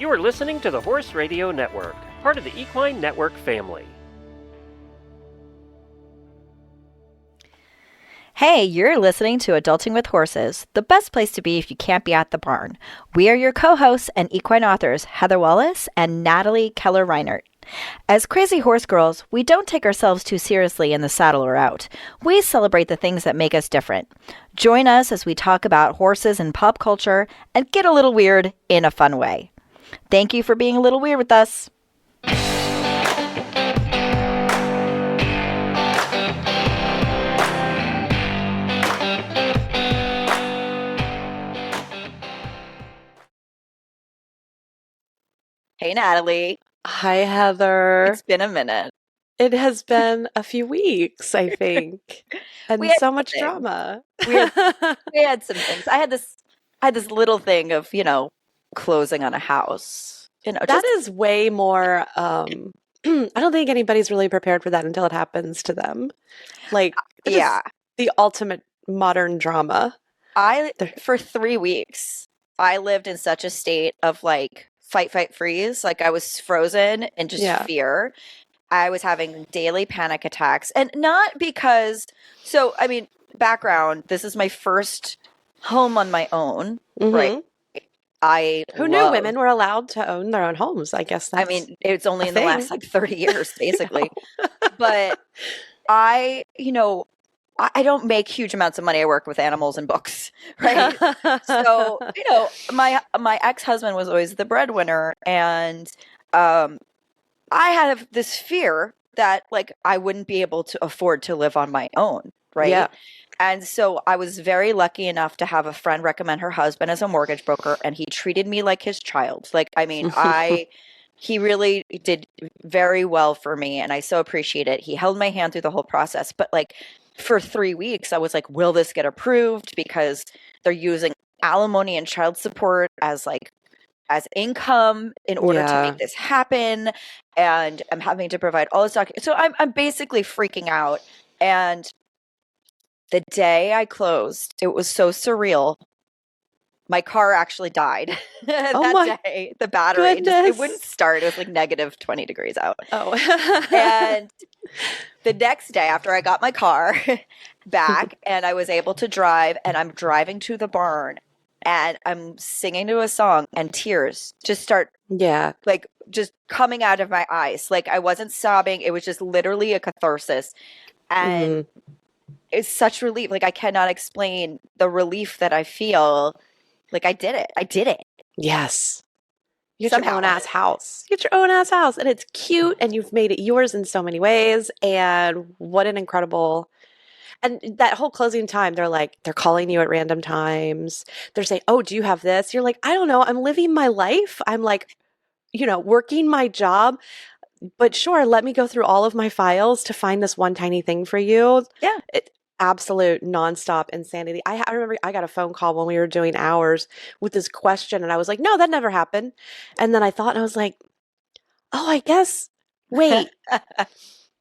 You are listening to the Horse Radio Network, part of the Equine Network family. Hey, you're listening to Adulting with Horses, the best place to be if you can't be at the barn. We are your co-hosts and equine authors, Heather Wallace and Natalie Keller Reinert. As crazy horse girls, we don't take ourselves too seriously in the saddle or out. We celebrate the things that make us different. Join us as we talk about horses and pop culture and get a little weird in a fun way. Thank you for being a little weird with us. Hey, Natalie. Hi, Heather. It's been a minute. It has been a few weeks, I think, and so much drama. We had some things. I had this little thing of, closing on a house. That is way more. I don't think anybody's really prepared for that until it happens to them. Like, is the ultimate modern drama. For 3 weeks, I lived in such a state of like fight, freeze. Like I was frozen in just fear. I was having daily panic attacks, and not because. So, I mean, background. This is my first home on my own, right? Who knew women were allowed to own their own homes? I guess that's it's only in the last 30 years, basically. But I don't make huge amounts of money. I work with animals and books, right? So, my ex-husband was always the breadwinner, and I had this fear that like I wouldn't be able to afford to live on my own, right? Yeah. And so I was very lucky enough to have a friend recommend her husband as a mortgage broker, and he treated me like his child. Like, I mean, he really did very well for me, and I so appreciate it. He held my hand through the whole process. But like for 3 weeks, I was like, will this get approved? Because they're using alimony and child support as income in order to make this happen. And I'm having to provide all this documents. So I'm basically freaking out. And the day I closed, it was so surreal. My car actually died that day. The battery, it wouldn't start. It was like negative 20 degrees out. Oh. And the next day after I got my car back and I was able to drive, and I'm driving to the barn and I'm singing to a song, and tears just start like just coming out of my eyes. Like I wasn't sobbing. It was just literally a catharsis. And it's such relief. Like I cannot explain the relief that I feel. Like I did it. Yes. You get your own ass house. You get your own ass house, and it's cute, and you've made it yours in so many ways. And what an incredible. And that whole closing time, they're calling you at random times. They're saying, oh, do you have this? You're like, I don't know. I'm living my life. I'm like, working my job. But sure, let me go through all of my files to find this one tiny thing for you. Yeah. Absolute nonstop insanity. I remember I got a phone call when we were doing hours with this question, and I was like, no, that never happened. And then I thought, and I was like, oh, I guess, wait,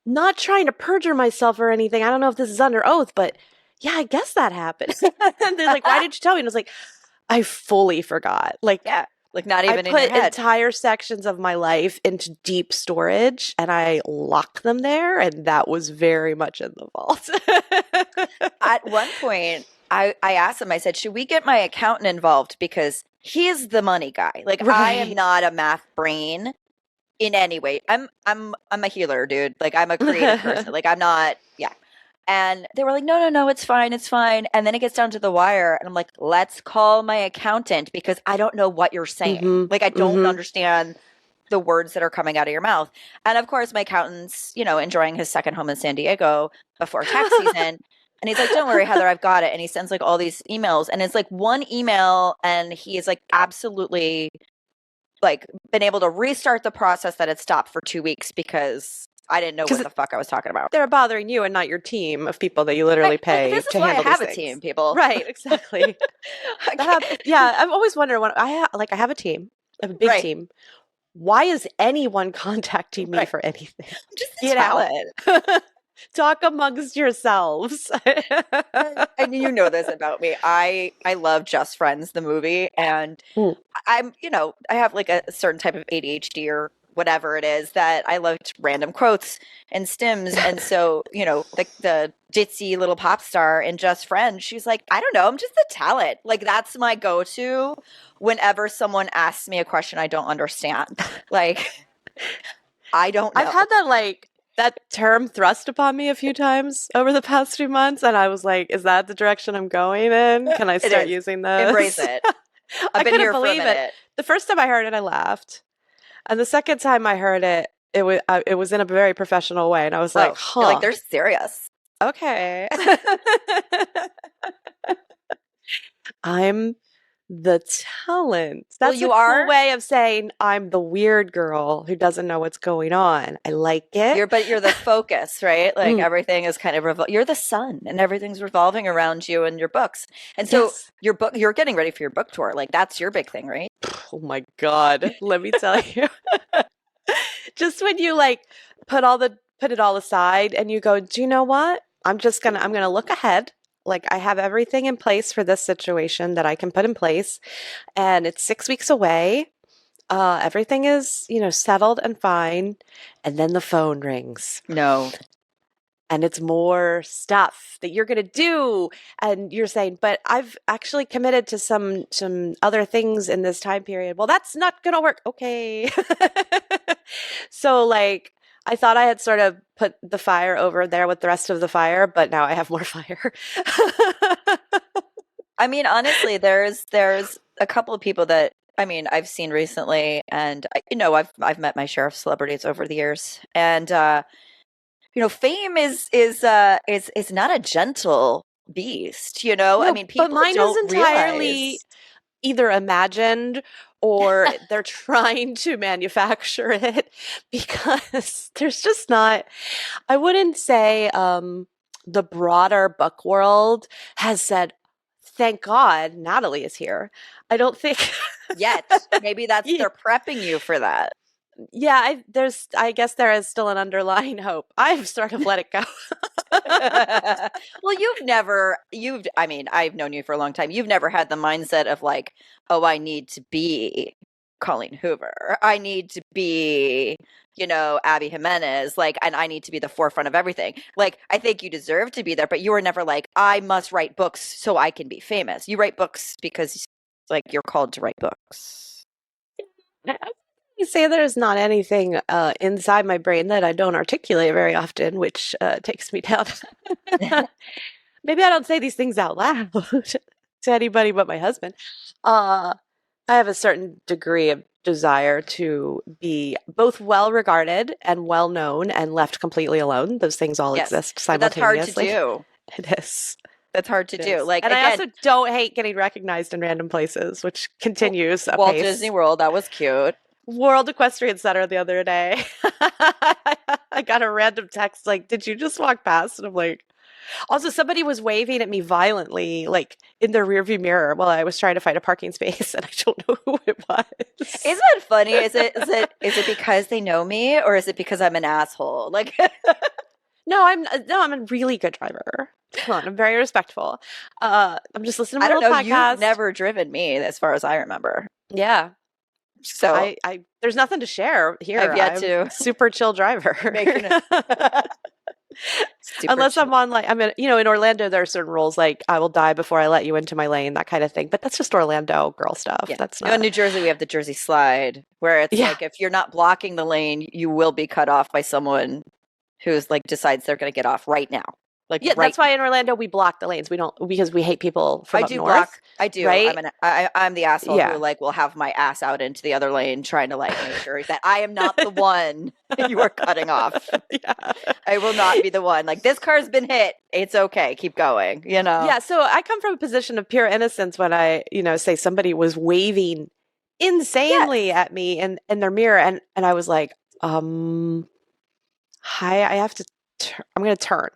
not trying to perjure myself or anything. I don't know if this is under oath, but yeah, I guess that happened. And they're like, why did you tell me? And I was like, I fully forgot. Like, like not even in your head. I put entire sections of my life into deep storage, and I locked them there, and that was very much in the vault. At one point, I asked him, I said, should we get my accountant involved? Because he's the money guy. Like I am not a math brain in any way. I'm a healer, dude. Like I'm a creative person. Like I'm not, And they were like, no, it's fine. And then it gets down to the wire, and I'm like, let's call my accountant because I don't know what you're saying. Like I don't understand the words that are coming out of your mouth. And of course, my accountant's, enjoying his second home in San Diego before tax season. And he's like, don't worry, Heather, I've got it. And he sends like all these emails, and it's like one email, and he is like absolutely like been able to restart the process that had stopped for 2 weeks because I didn't know what the fuck I was talking about. They're bothering you and not your team of people that you literally pay this to is why handle I have these a things. team, people. Right, exactly. I've always wondered when I have a team, I have a big team. Why is anyone contacting me for anything? Just get out. Talk amongst yourselves. And you know this about me. I love Just Friends, the movie, and I'm, I have like a certain type of ADHD or whatever it is that I love random quotes and stims. And so, the ditzy little pop star in Just Friends, she's like, I don't know, I'm just a talent. Like, that's my go-to whenever someone asks me a question I don't understand. Like, I don't know. I've had that term thrust upon me a few times over the past few months, and I was like, is that the direction I'm going in? Can I start using this? Embrace it. I couldn't believe it. The first time I heard it, I laughed. And the second time I heard it, it was in a very professional way. And I was like, huh. You're like, they're serious. Okay. I'm the talent. That's a cool way of saying I'm the weird girl who doesn't know what's going on. I like it. But you're the focus, right? Like everything is kind of you're the sun, and everything's revolving around you and your books. And so you're getting ready for your book tour. Like, that's your big thing, right? Oh my God. Let me tell you. Just when you put it all aside and you go, do you know what? I'm gonna look ahead. Like, I have everything in place for this situation that I can put in place, and it's 6 weeks away. Everything is, settled and fine. And then the phone rings. No. And it's more stuff that you're going to do. And you're saying, but I've actually committed to some other things in this time period. Well, that's not going to work. Okay. So I thought I had sort of put the fire over there with the rest of the fire, but now I have more fire. I mean, honestly, there's a couple of people that I've seen recently, and I've met my share of celebrities over the years, and fame is not a gentle beast. No, people but mine don't is entirely realize. Either imagined or they're trying to manufacture it, because there's just not, I wouldn't say the broader book world has said, thank God Natalie is here. I don't think yet. Maybe that's they're prepping you for that. Yeah, I guess there is still an underlying hope. I've sort of let it go. Well, I've known you for a long time. You've never had the mindset of like, oh, I need to be Colleen Hoover. I need to be, Abby Jimenez. And I need to be the forefront of everything. Like, I think you deserve to be there, but you were never like, I must write books so I can be famous. You write books because you're called to write books. You say there's not anything inside my brain that I don't articulate very often, which takes me down. Maybe I don't say these things out loud to anybody but my husband. I have a certain degree of desire to be both well regarded and well known and left completely alone. Those things all exist simultaneously. But that's hard to do. It is. That's hard to do. And I also don't hate getting recognized in random places, which continues. Walt Disney World, that was cute. World Equestrian Center the other day. I got a random text like, did you just walk past? And I'm like, also somebody was waving at me violently, in their rearview mirror while I was trying to find a parking space, and I don't know who it was. Isn't it funny? Is it because they know me, or is it because I'm an asshole? No, I'm a really good driver. Come on, I'm very respectful. I'm just listening to my little podcast. You've never driven me, as far as I remember. Yeah. So I there's nothing to share here. I've yet to. Super chill driver. Unless chill. In Orlando, there are certain rules like I will die before I let you into my lane, that kind of thing. But that's just Orlando girl stuff. Yeah. That's not. In New Jersey, we have the Jersey slide, where it's if you're not blocking the lane, you will be cut off by someone who's decides they're going to get off right now. That's why in Orlando we block the lanes. We don't, because we hate people from up north. I do. Right? I'm the asshole who will have my ass out into the other lane, trying to make sure that I am not the one you are cutting off. Yeah. I will not be the one. This car's been hit. It's okay. Keep going. Yeah. So I come from a position of pure innocence when I, say somebody was waving insanely at me in their mirror, and I was like, hi, I have to. I'm going to turn.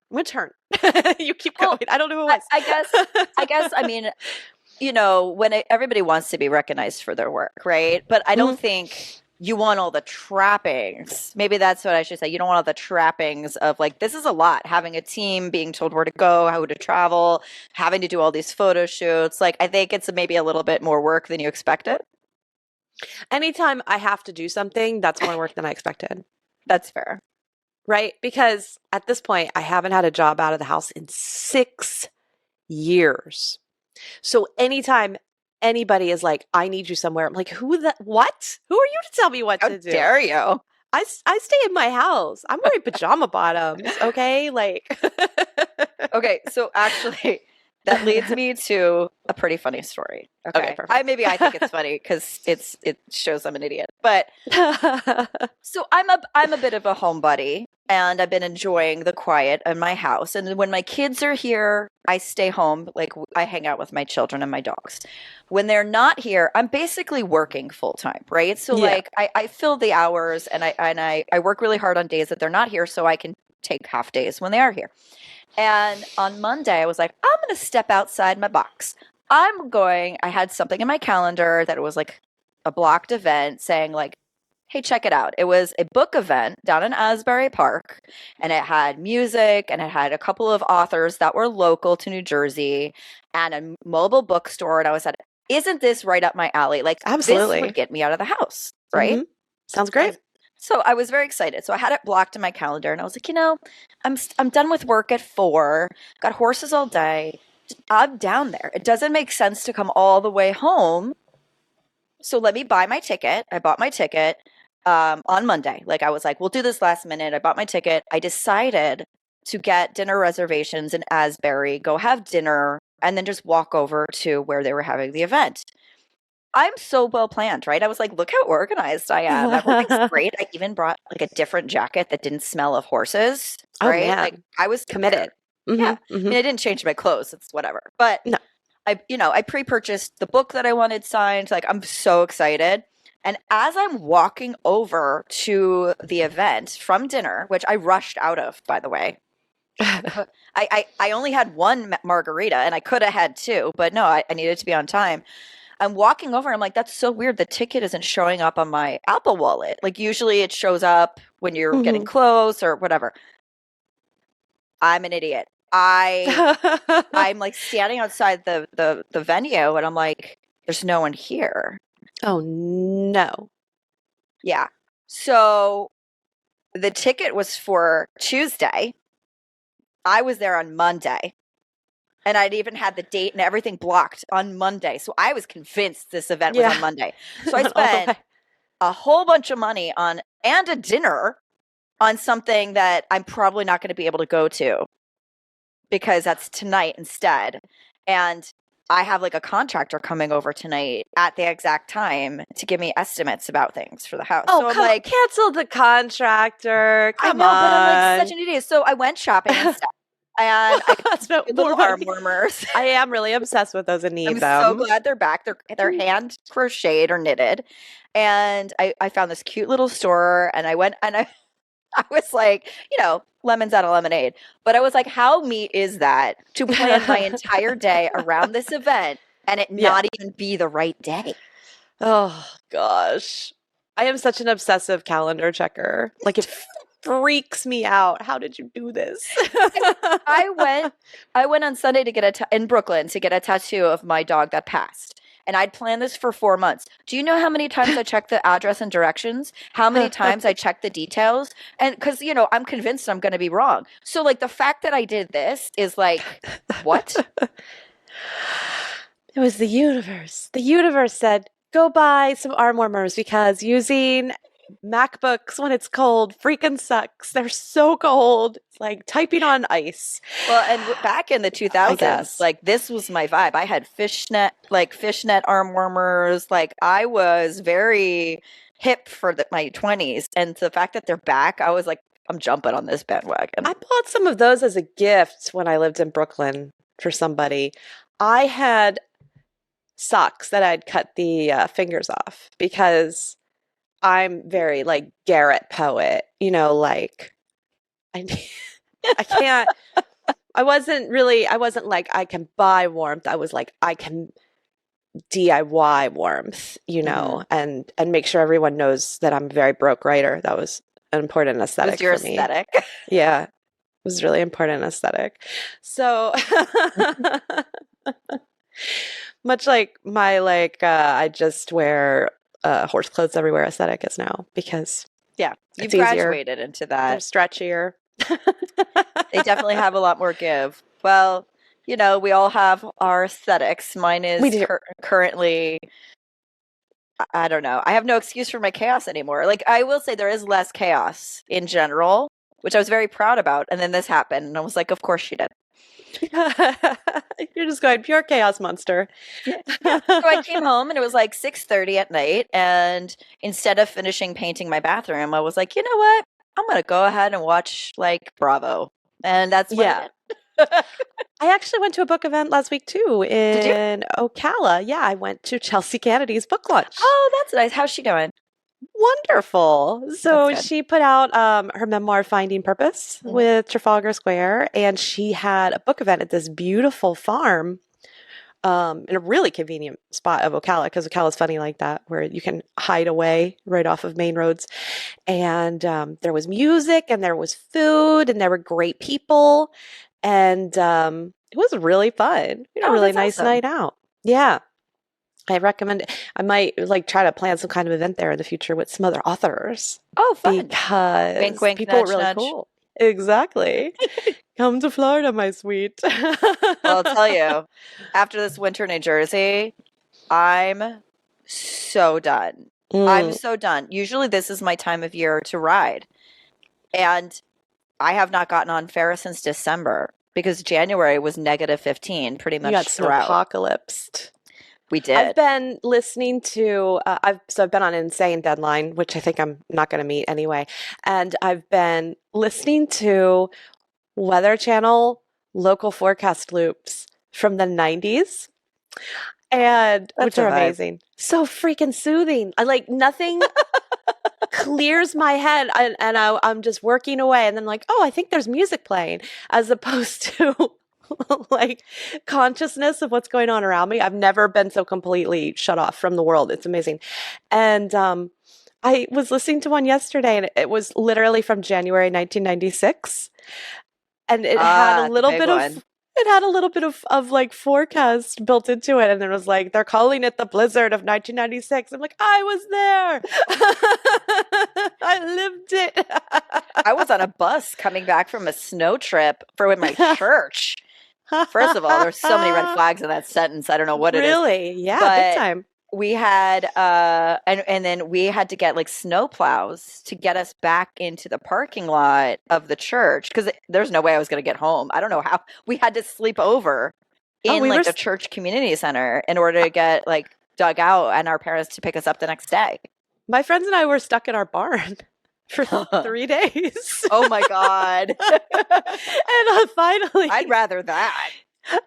You keep going. I don't know who it was. I guess, when everybody wants to be recognized for their work, right? But I don't think you want all the trappings. Maybe that's what I should say. You don't want all the trappings of like, this is a lot, having a team, being told where to go, how to travel, having to do all these photo shoots. Like, I think it's maybe a little bit more work than you expected. Anytime I have to do something, that's more work than I expected. That's fair. Right? Because at this point, I haven't had a job out of the house in 6 years. So anytime anybody is like, I need you somewhere, I'm like, what? Who are you to tell me what How to do? dare you? I stay in my house. I'm wearing pajama bottoms, okay? Like, Okay, so actually, that leads me to a pretty funny story. Okay, perfect. I think it's funny because it shows I'm an idiot. But so I'm a bit of a homebody, and I've been enjoying the quiet in my house. And when my kids are here, I stay home. Like, I hang out with my children and my dogs. When they're not here, I'm basically working full time, right? So like I fill the hours, and I work really hard on days that they're not here, so I can take half days when they are here. And on Monday, I was like, I'm going to step outside my box. I had something in my calendar that it was like a blocked event saying like, hey, check it out. It was a book event down in Asbury Park, and it had music, and it had a couple of authors that were local to New Jersey, and a mobile bookstore. And I was like, isn't this right up my alley? Like, absolutely, this would get me out of the house, right? Mm-hmm. Sounds great. So I was very excited. So I had it blocked in my calendar, and I was like, I'm done with work at 4. Got horses all day. I'm down there. It doesn't make sense to come all the way home. So let me buy my ticket. I bought my ticket on Monday. Like, I was like, we'll do this last minute. I bought my ticket. I decided to get dinner reservations in Asbury, go have dinner, and then just walk over to where they were having the event. I'm so well planned, right? I was like, look how organized I am. Everything's great. I even brought like a different jacket that didn't smell of horses, right? Oh, man. Like, I was committed. Mm-hmm, yeah. Mm-hmm. I mean, I didn't change my clothes. It's whatever. But no. I pre-purchased the book that I wanted signed. Like, I'm so excited. And as I'm walking over to the event from dinner, which I rushed out of, by the way, I only had one margarita, and I could have had 2, but no, I needed to be on time. I'm walking over. I'm like, that's so weird. The ticket isn't showing up on my Apple Wallet. Like, usually it shows up when you're getting close or whatever. I'm an idiot. I'm like standing outside the venue, and I'm like, there's no one here. Oh, no. Yeah. So the ticket was for Tuesday. I was there on Monday. And I'd even had the date and everything blocked on Monday. So I was convinced this event was on Monday. So I spent a whole bunch of money and a dinner on something that I'm probably not going to be able to go to because that's tonight instead. And I have like a contractor coming over tonight at the exact time to give me estimates about things for the house. Oh, so I'm like, cancel the contractor. Come on. But I'm like such an idiot. So I went shopping and stuff. And I spent little arm warmers. I am really obsessed with those and need I'm them. so glad they're back. They're hand crocheted or knitted. And I found this cute little store, and I went and I was like, lemons out of lemonade. But I was like, how neat is that to plan my entire day around this event and it not even be the right day? Oh, gosh. I am such an obsessive calendar checker. Like, it freaks me out. How did you do this? I went on Sunday to get in Brooklyn to get a tattoo of my dog that passed. And I'd planned this for 4 months. Do you know how many times I checked the address and directions? How many times I checked the details? And because, I'm convinced I'm going to be wrong. So, like, the fact that I did this is like, what? It was the universe. The universe said, go buy some arm warmers because using MacBooks when it's cold freaking sucks. They're so cold. It's like typing on ice. Well, and back in the 2000s, like, this was my vibe. I had fishnet arm warmers. Like, I was very hip for my 20s. And the fact that they're back, I was like, I'm jumping on this bandwagon. I bought some of those as a gift when I lived in Brooklyn for somebody. I had socks that I'd cut the fingers off because I'm very like Garrett poet, like I can't, I wasn't like, I can buy warmth. I was like, I can DIY warmth, and make sure everyone knows that I'm a very broke writer. That was an important aesthetic was your for me. aesthetic. Yeah, it was really important aesthetic. So much like my I just wear horse clothes everywhere aesthetic is now, because You've easier. graduated into They're that. stretchier. They definitely have a lot more give. Well, we all have our aesthetics. Mine is currently, I don't know. I have no excuse for my chaos anymore. Like, I will say there is less chaos in general, which I was very proud about. And then this happened, and I was like, of course she did. You're just going pure chaos monster. Yeah. So I came home and it was like 6:30 at night, and instead of finishing painting my bathroom, I was like, you know what? I'm gonna go ahead and watch Bravo, and that's what I did. I actually went to a book event last week too in Ocala. Yeah, I went to Chelsea Kennedy's book launch. Oh, that's nice. How's she doing? Wonderful. So she put out her memoir, Finding Purpose, with Trafalgar Square, and she had a book event at this beautiful farm in a really convenient spot of Ocala, because Ocala is funny like that, where you can hide away right off of main roads. And there was music, and there was food, and there were great people, and it was really fun. We had a really nice night out. Yeah. I recommend it. I might try to plan some kind of event there in the future with some other authors. Oh, fun. Because wink, wink, people nudge, are really nudge. cool. Exactly. Come to Florida, my sweet. Well, I'll tell you, after this winter in New Jersey, I'm so done. I'm so done. Usually this is my time of year to ride. And I have not gotten on Ferris since December, because January was -15 pretty much You got throughout. apocalypsed. We did. I've been listening to, I've been on an insane deadline, which I think I'm not going to meet anyway. And I've been listening to Weather Channel local forecast loops from the 90s, and which are amazing. So freaking soothing. Nothing clears my head, and I'm just working away, and then I think there's music playing, as opposed to consciousness of what's going on around me. I've never been so completely shut off from the world. It's amazing. And I was listening to one yesterday, and it was literally from January 1996, and it had a little bit of forecast built into it, and it was they're calling it the blizzard of 1996. I'm like, I was there. I lived it. I was on a bus coming back from a snow trip for my church. First of all, there's so many red flags in that sentence. I don't know what it is. Really? Yeah, but big time. We had and then we had to get snow plows to get us back into the parking lot of the church, because there's no way I was going to get home. I don't know how. We had to sleep over in the church community center in order to get dug out, and our parents to pick us up the next day. My friends and I were stuck in our barn for 3 days. Oh my God. And finally, I'd rather that.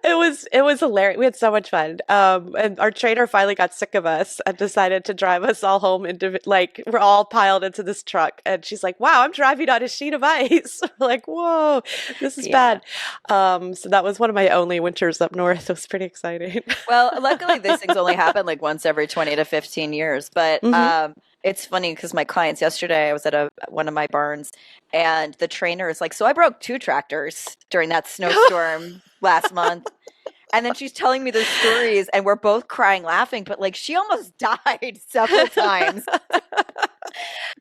It was hilarious. We had so much fun. And our trainer finally got sick of us and decided to drive us all home we're all piled into this truck. And she's like, wow, I'm driving on a sheet of ice. We're like, whoa, this is bad. So that was one of my only winters up north. It was pretty exciting. Well, luckily these things only happen once every 20 to 15 years. But it's funny because my clients yesterday, I was at one of my barns, and the trainer is like, so I broke 2 tractors during that snowstorm last month. And then she's telling me the stories, and we're both crying, laughing, but she almost died several times.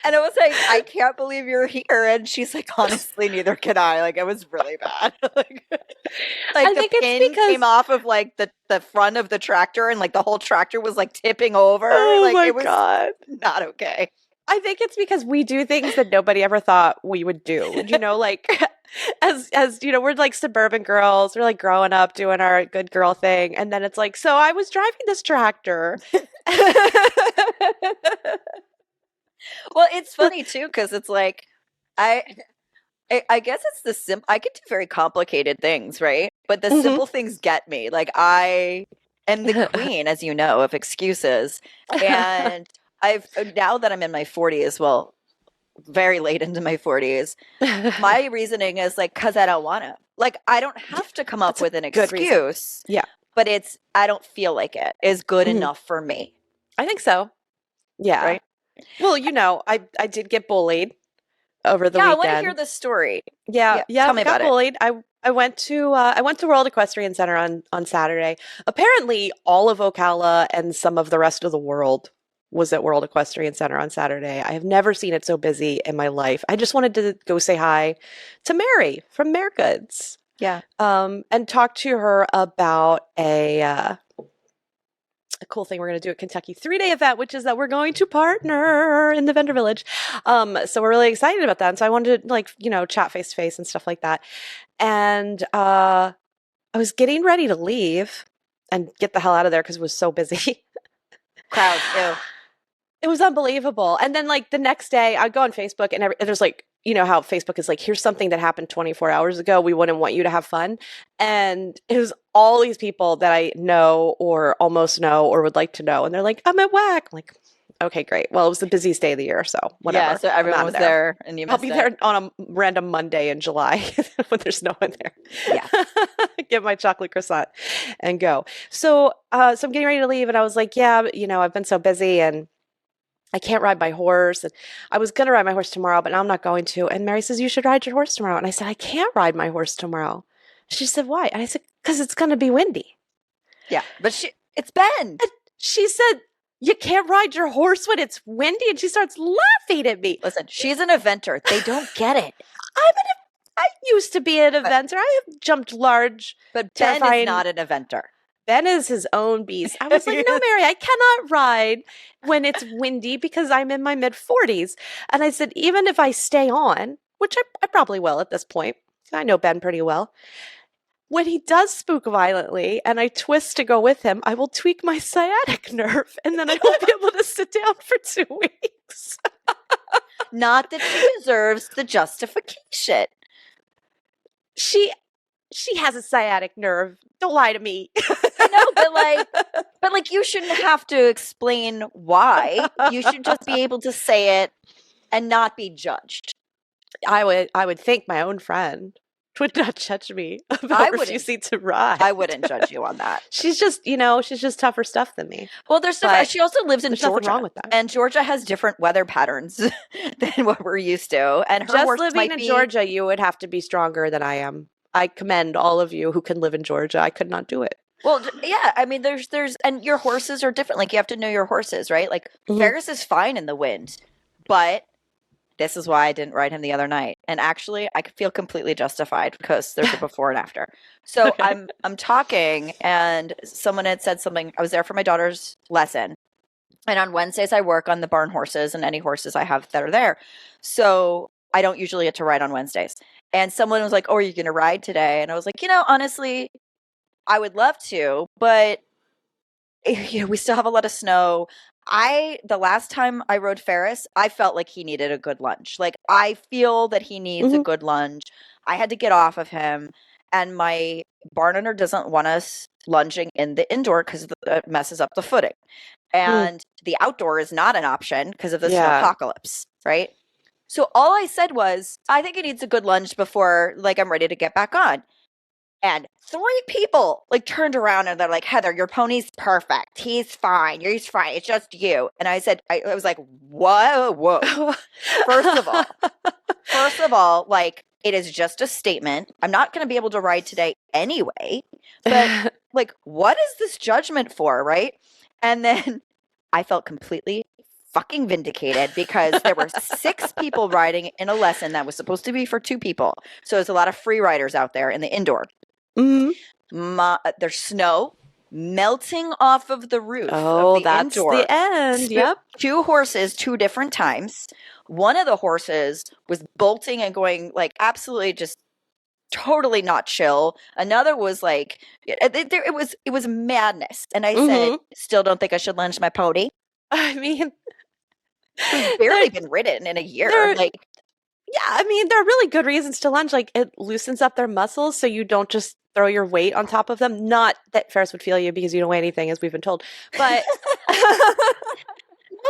And I was like, I can't believe you're here. And she's like, honestly, neither can I. It was really bad. I the pin came off of the front of the tractor, and the whole tractor was tipping over. Oh my it was God. not okay. I think it's because we do things that nobody ever thought we would do. As we're suburban girls, we're growing up doing our good girl thing, and then it's so I was driving this tractor. Well, it's funny too, because it's I guess it's I can do very complicated things, right? But the simple things get me. I am the queen, as you know, of excuses, and now that I'm in my 40s, well, very late into my 40s, my reasoning is because I don't want to. I don't have to come up with an excuse. Yeah. but I don't feel like it is good enough for me. I think so. Yeah. Right? Well, I did get bullied over the I weekend. want to hear this story. Yeah. Tell me about bullied. I went to World Equestrian Center on Saturday. Apparently, all of Ocala and some of the rest of the world was at World Equestrian Center on Saturday. I have never seen it so busy in my life. I just wanted to go say hi to Mary from Mare Goods. Yeah. And talk to her about a cool thing we're going to do at Kentucky 3-day event, which is that we're going to partner in the vendor village. So we're really excited about that. And so I wanted to chat face to face and stuff like that. And I was getting ready to leave and get the hell out of there because it was so busy. Crowd, ew. It was unbelievable. And then the next day I go on Facebook and there's how Facebook is here's something that happened 24 hours ago. We wouldn't want you to have fun. And it was all these people that I know or almost know or would like to know. And they're like, I'm at WAC. I'm like, okay, great. Well, it was the busiest day of the year. So whatever. Yeah, so everyone was there and you missed I'll be there on a random Monday in July when there's no one there. Yeah. Get my chocolate croissant and go. So I'm getting ready to leave. And I was like, yeah, I've been so busy and I can't ride my horse. And I was going to ride my horse tomorrow, but now I'm not going to. And Mary says, you should ride your horse tomorrow. And I said, I can't ride my horse tomorrow. She said, why? And I said, because it's going to be windy. Yeah. But it's Ben. And she said, you can't ride your horse when it's windy. And she starts laughing at me. Listen, she's an eventer. They don't get it. I used to be an eventer. I have jumped large. But Ben is not an eventer. Ben is his own beast. I was like, no, Mary, I cannot ride when it's windy because I'm in my mid-40s. And I said, even if I stay on, which I probably will at this point, I know Ben pretty well, when he does spook violently and I twist to go with him, I will tweak my sciatic nerve and then I won't be able to sit down for 2 weeks. Not that she deserves the justification. She has a sciatic nerve. Don't lie to me. I know, but you shouldn't have to explain why. You should just be able to say it and not be judged. I would think my own friend would not judge me about refusing to ride. I wouldn't judge you on that. She's just tougher stuff than me. Well, she also lives in Georgia. Nothing wrong with that. And Georgia has different weather patterns than what we're used to. And her just living in Georgia, you would have to be stronger than I am. I commend all of you who can live in Georgia. I could not do it. Well, yeah, I mean, there's, and your horses are different. You have to know your horses, right? Ferris is fine in the wind, but this is why I didn't ride him the other night. And actually, I could feel completely justified because there's a before and after. So okay. I'm talking, and someone had said something. I was there for my daughter's lesson, and on Wednesdays I work on the barn horses and any horses I have that are there. So I don't usually get to ride on Wednesdays. And someone was like, "Oh, are you going to ride today?" And I was like, honestly, I would love to, but we still have a lot of snow. The last time I rode Ferris, I felt like he needed a good lunge. I feel that he needs a good lunge. I had to get off of him, and my barn owner doesn't want us lunging in the indoor because it messes up the footing. And the outdoor is not an option because of the snowpocalypse, right? So all I said was, I think he needs a good lunge before I'm ready to get back on. And 3 people turned around and they're like, Heather, your pony's perfect. He's fine. He's fine. It's just you. And I said, I was like, whoa. First of all, it is just a statement. I'm not going to be able to ride today anyway. But what is this judgment for, right? And then I felt completely fucking vindicated because there were 6 people riding in a lesson that was supposed to be for 2 people. So there's a lot of free riders out there in the indoor. There's snow melting off of the roof. Oh, of the that's indoor. the end. Yep. 2 horses, 2 different times. One of the horses was bolting and going absolutely just totally not chill. Another was it was madness. And I said, still don't think I should lunge my pony. I mean, it's barely been ridden in a year. Yeah, I mean, there are really good reasons to lunge. It loosens up their muscles so you don't just throw your weight on top of them. Not that Ferris would feel you because you don't weigh anything, as we've been told. But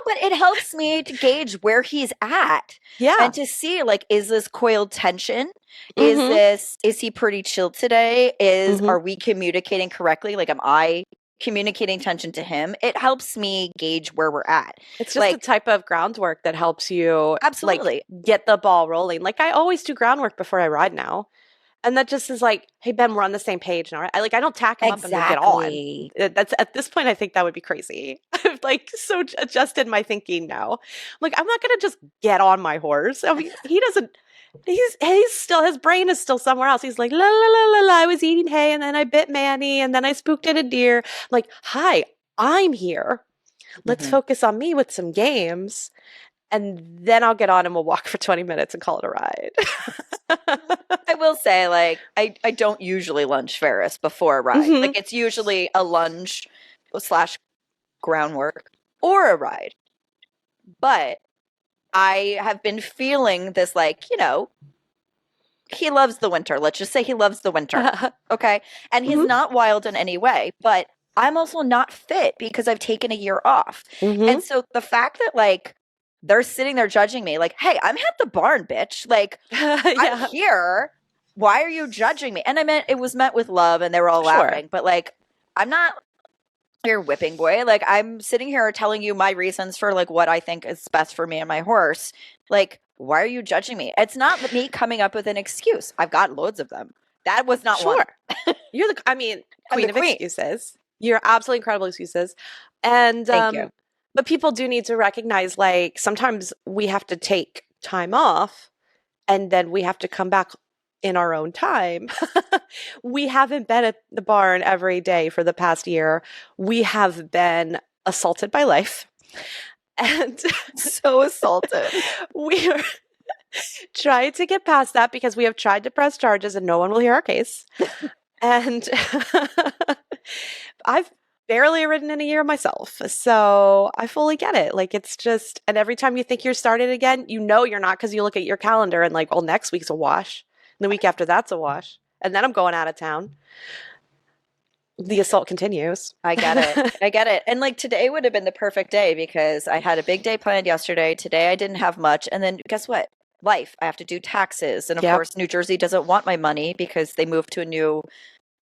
but it helps me to gauge where he's at. Yeah. And to see, like, is this coiled tension? Is he pretty chill today? Are we communicating correctly? Like, am I communicating tension to him? It helps me gauge where we're at. It's just the type of groundwork that helps you absolutely get the ball rolling. Like, I always do groundwork before I ride now. And that just is like, hey, Ben, we're on the same page now. Right? I don't tack him up and then get on. That's at this point, I think that would be crazy. I've so adjusted my thinking now. I'm like, I'm not going to just get on my horse. I mean, he doesn't. He's still, his brain is still somewhere else. He's like, la la la la la. I was eating hay and then I bit Manny and then I spooked at a deer. I'm like, hi, I'm here. Let's focus on me with some games. And then I'll get on and we'll walk for 20 minutes and call it a ride. I will say, like, I don't usually lunge Ferris before a ride. Like, it's usually a lunge / groundwork or a ride. But I have been feeling this, like, he loves the winter. Let's just say he loves the winter. Okay. And he's not wild in any way, but I'm also not fit because I've taken a year off. And so the fact that, like, they're sitting there judging me, like, hey, I'm at the barn, bitch. Like, I'm here. Why are you judging me? And it was met with love and they were all laughing. But, like, I'm not your whipping boy. Like, I'm sitting here telling you my reasons for, like, what I think is best for me and my horse. Like, why are you judging me? It's not me coming up with an excuse. I've got loads of them. That was not one. You're queen of excuses. You're absolutely incredible excuses. And thank you. But people do need to recognize, like, sometimes we have to take time off and then we have to come back in our own time. We haven't been at the barn every day for the past year. We have been assaulted by life. And so assaulted. We are trying to get past that because we have tried to press charges and no one will hear our case. And I've barely ridden in a year myself. So I fully get it. Like, it's just, and every time you think you're started again, you're not because you look at your calendar and like, well, next week's a wash. And the week after that's a wash. And then I'm going out of town. The assault continues. I get it. I get it. And like, today would have been the perfect day because I had a big day planned yesterday. Today I didn't have much. And then guess what? Life. I have to do taxes. And of course, New Jersey doesn't want my money because they moved to a new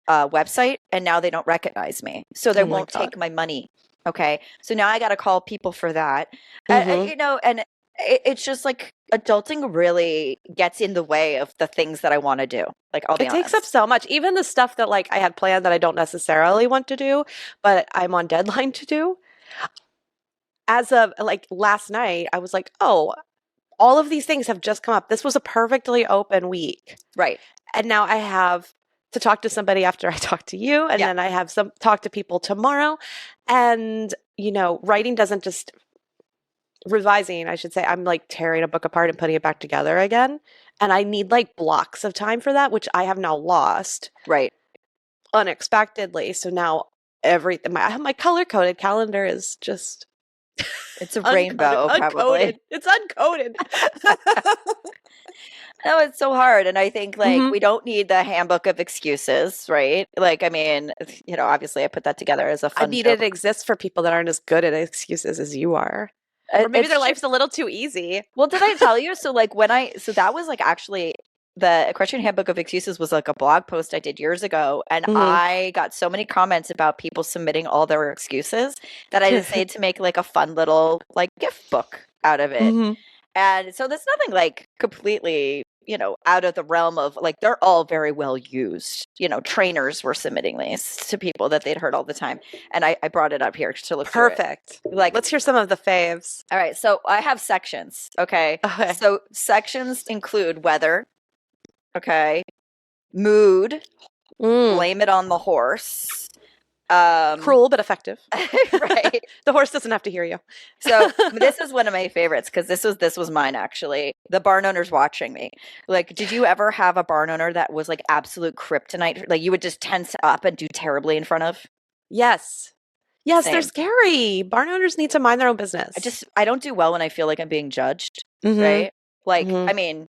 website and now they don't recognize me. So they won't take my money. Okay. So now I got to call people for that. And it's just like adulting really gets in the way of the things that I want to do. Like, I'll be honest. It takes up so much. Even the stuff that like I had planned that I don't necessarily want to do, but I'm on deadline to do. As of like last night, I was like, oh, all of these things have just come up. This was a perfectly open week. Right. And now I have to talk to somebody after I talk to you. And then I have talk to people tomorrow. And, writing doesn't just revising, I should say, I'm like tearing a book apart and putting it back together again. And I need like blocks of time for that, which I have now lost. Right. Unexpectedly. So now everything, my color-coded calendar is just... It's a rainbow, probably. It's uncoded. No, it's so hard. And I think like we don't need the handbook of excuses, right? Like, I mean, obviously I put that together as a fun it exists for people that aren't as good at excuses as you are. Or maybe their life's a little too easy. Well, did I tell you? So like so that was like actually the Equestrian Handbook of Excuses was like a blog post I did years ago. And I got so many comments about people submitting all their excuses that I decided to make like a fun little like gift book out of it. And so there's nothing like completely, out of the realm of like, they're all very well used. Trainers were submitting these to people that they'd heard all the time. And I brought it up here to look perfect. Like, let's hear some of the faves. All right. So I have sections. Okay. So sections include weather. Okay. Mood. Blame it on the horse. Cruel but effective. Right. The horse doesn't have to hear you. So this is one of my favorites because this was mine actually. The barn owner's watching me. Like, did you ever have a barn owner that was like absolute kryptonite? Like, you would just tense up and do terribly in front of? Yes. Yes, Same. They're scary. Barn owners need to mind their own business. I don't do well when I feel like I'm being judged. Right? Like, I mean,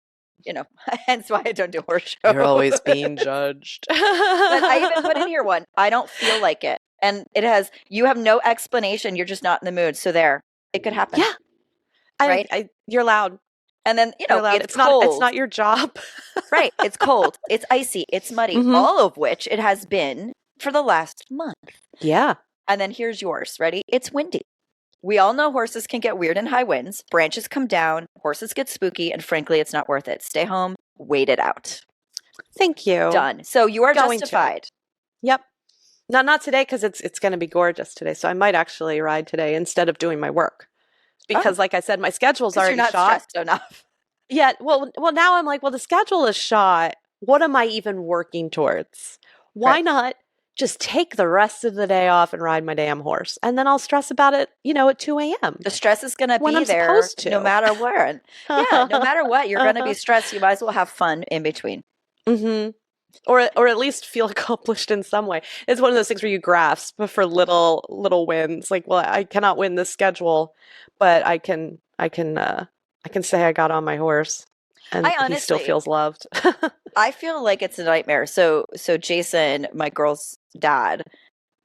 hence why I don't do horse shows. You're always being judged. But I even put in here one. I don't feel like it. And it has, you have no explanation. You're just not in the mood. So there. It could happen. Yeah. Right? You're loud. And then, You're loud. it's cold. It's not your job. Right. It's cold. It's icy. It's muddy. Mhm. All of which it has been for the last month. Yeah. And then here's yours. Ready? It's windy. We all know horses can get weird in high winds. Branches come down. Horses get spooky. And frankly, it's not worth it. Stay home. Wait it out. Thank you. Done. So you are Going to. justified. Yep. Not today because it's going to be gorgeous today. So I might actually ride today instead of doing my work. Because like I said, my schedule's already you're not shot. stressed enough. Yeah. Well, now I'm like, well, the schedule is shot. What am I even working towards? Why Right. not just take the rest of the day off and ride my damn horse? And then I'll stress about it, at 2 a.m. The stress is going to When be I'm there supposed to. no matter where. Yeah, no matter what, you're going to be stressed. You might as well have fun in between. Mm-hmm. Or at least feel accomplished in some way. It's one of those things where you grasp for little wins. Like, well, I cannot win this schedule, but I can say I got on my horse, and he still feels loved. I feel like it's a nightmare. So Jason, my girl's dad,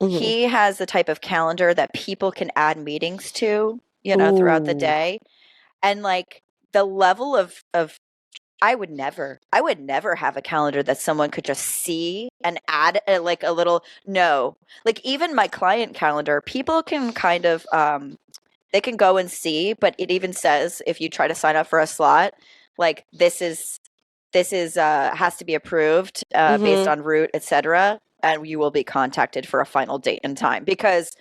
Mhm. he has the type of calendar that people can add meetings to, throughout the Ooh. day, and like the level of I would never have a calendar that someone could just see and add a little, no. Like even my client calendar, people can kind of, they can go and see, but it even says if you try to sign up for a slot, like this is has to be approved based on route, etc. And you will be contacted for a final date and time because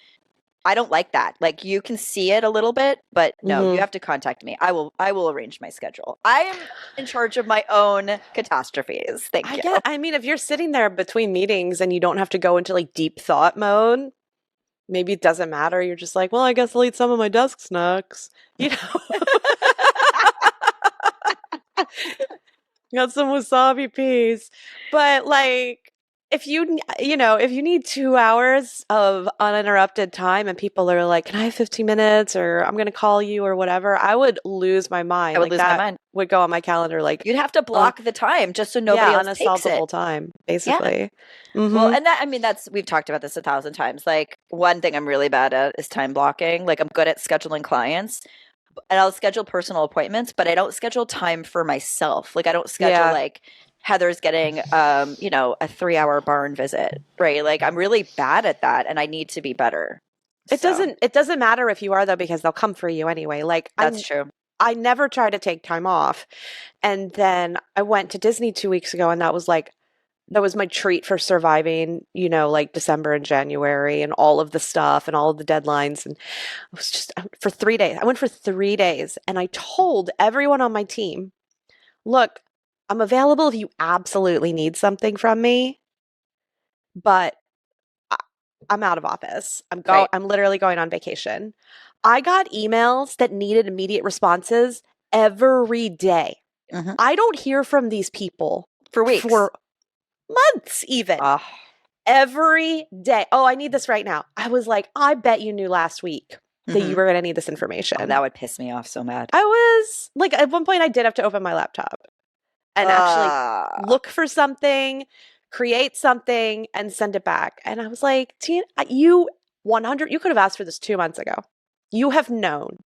I don't like that. Like you can see it a little bit, but no, you have to contact me. I will arrange my schedule. I am in charge of my own catastrophes. Thank you. I mean, if you're sitting there between meetings and you don't have to go into like deep thought mode, maybe it doesn't matter. You're just like, well, I guess I'll eat some of my desk snacks. Got some wasabi peas. But like if you need 2 hours of uninterrupted time and people are like, can I have 15 minutes or I'm going to call you or whatever, I would lose my mind. I would lose my mind. Would go on my calendar like you'd have to block the time just so nobody else takes it. Time, basically. Yeah. Mm-hmm. Well, and we've talked about this 1,000 times. Like one thing I'm really bad at is time blocking. Like I'm good at scheduling clients. And I'll schedule personal appointments, but I don't schedule time for myself. Like I don't schedule like Heather's getting, a 3-hour barn visit, right? Like I'm really bad at that, and I need to be better. It doesn't matter if you are though, because they'll come for you anyway. Like that's true. I never try to take time off, and then I went to Disney 2 weeks ago, and that was my treat for surviving, like December and January and all of the stuff and all of the deadlines. And it was just for 3 days. I went for 3 days and I told everyone on my team, look, I'm available if you absolutely need something from me, but I'm out of office. I'm literally going on vacation. I got emails that needed immediate responses every day. Mm-hmm. I don't hear from these people for weeks. For months even. Every day. Oh, I need this right now. I was like, I bet you knew last week that you were going to need this information. Oh, that would piss me off so bad. I was like, at one point I did have to open my laptop and actually look for something, create something, and send it back. And I was like, you could have asked for this 2 months ago. You have known.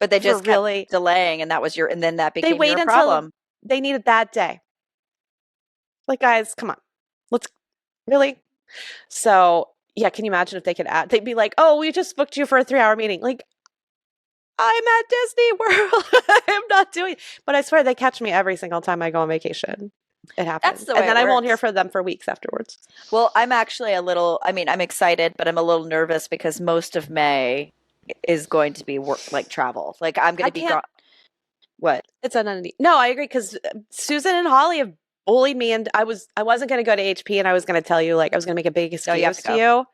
But they just kept delaying, and then that became your problem. They needed that day. Like, guys, come on. Really? So, yeah, can you imagine if they could add? They'd be like, oh, we just booked you for a 3-hour meeting. Like, I'm at Disney World. I'm not doing it. But I swear they catch me every single time I go on vacation. It happens. That's the way and then I won't hear from them for weeks afterwards. Well, I'm actually I'm excited, but I'm a little nervous because most of May is going to be travel. Like, I'm going to be gone. What? It's an unity. No, I agree, because Susan and Holly have bullied me, and I wasn't going to go to HP, and I was going to tell you, like, I was going to make a big excuse to you.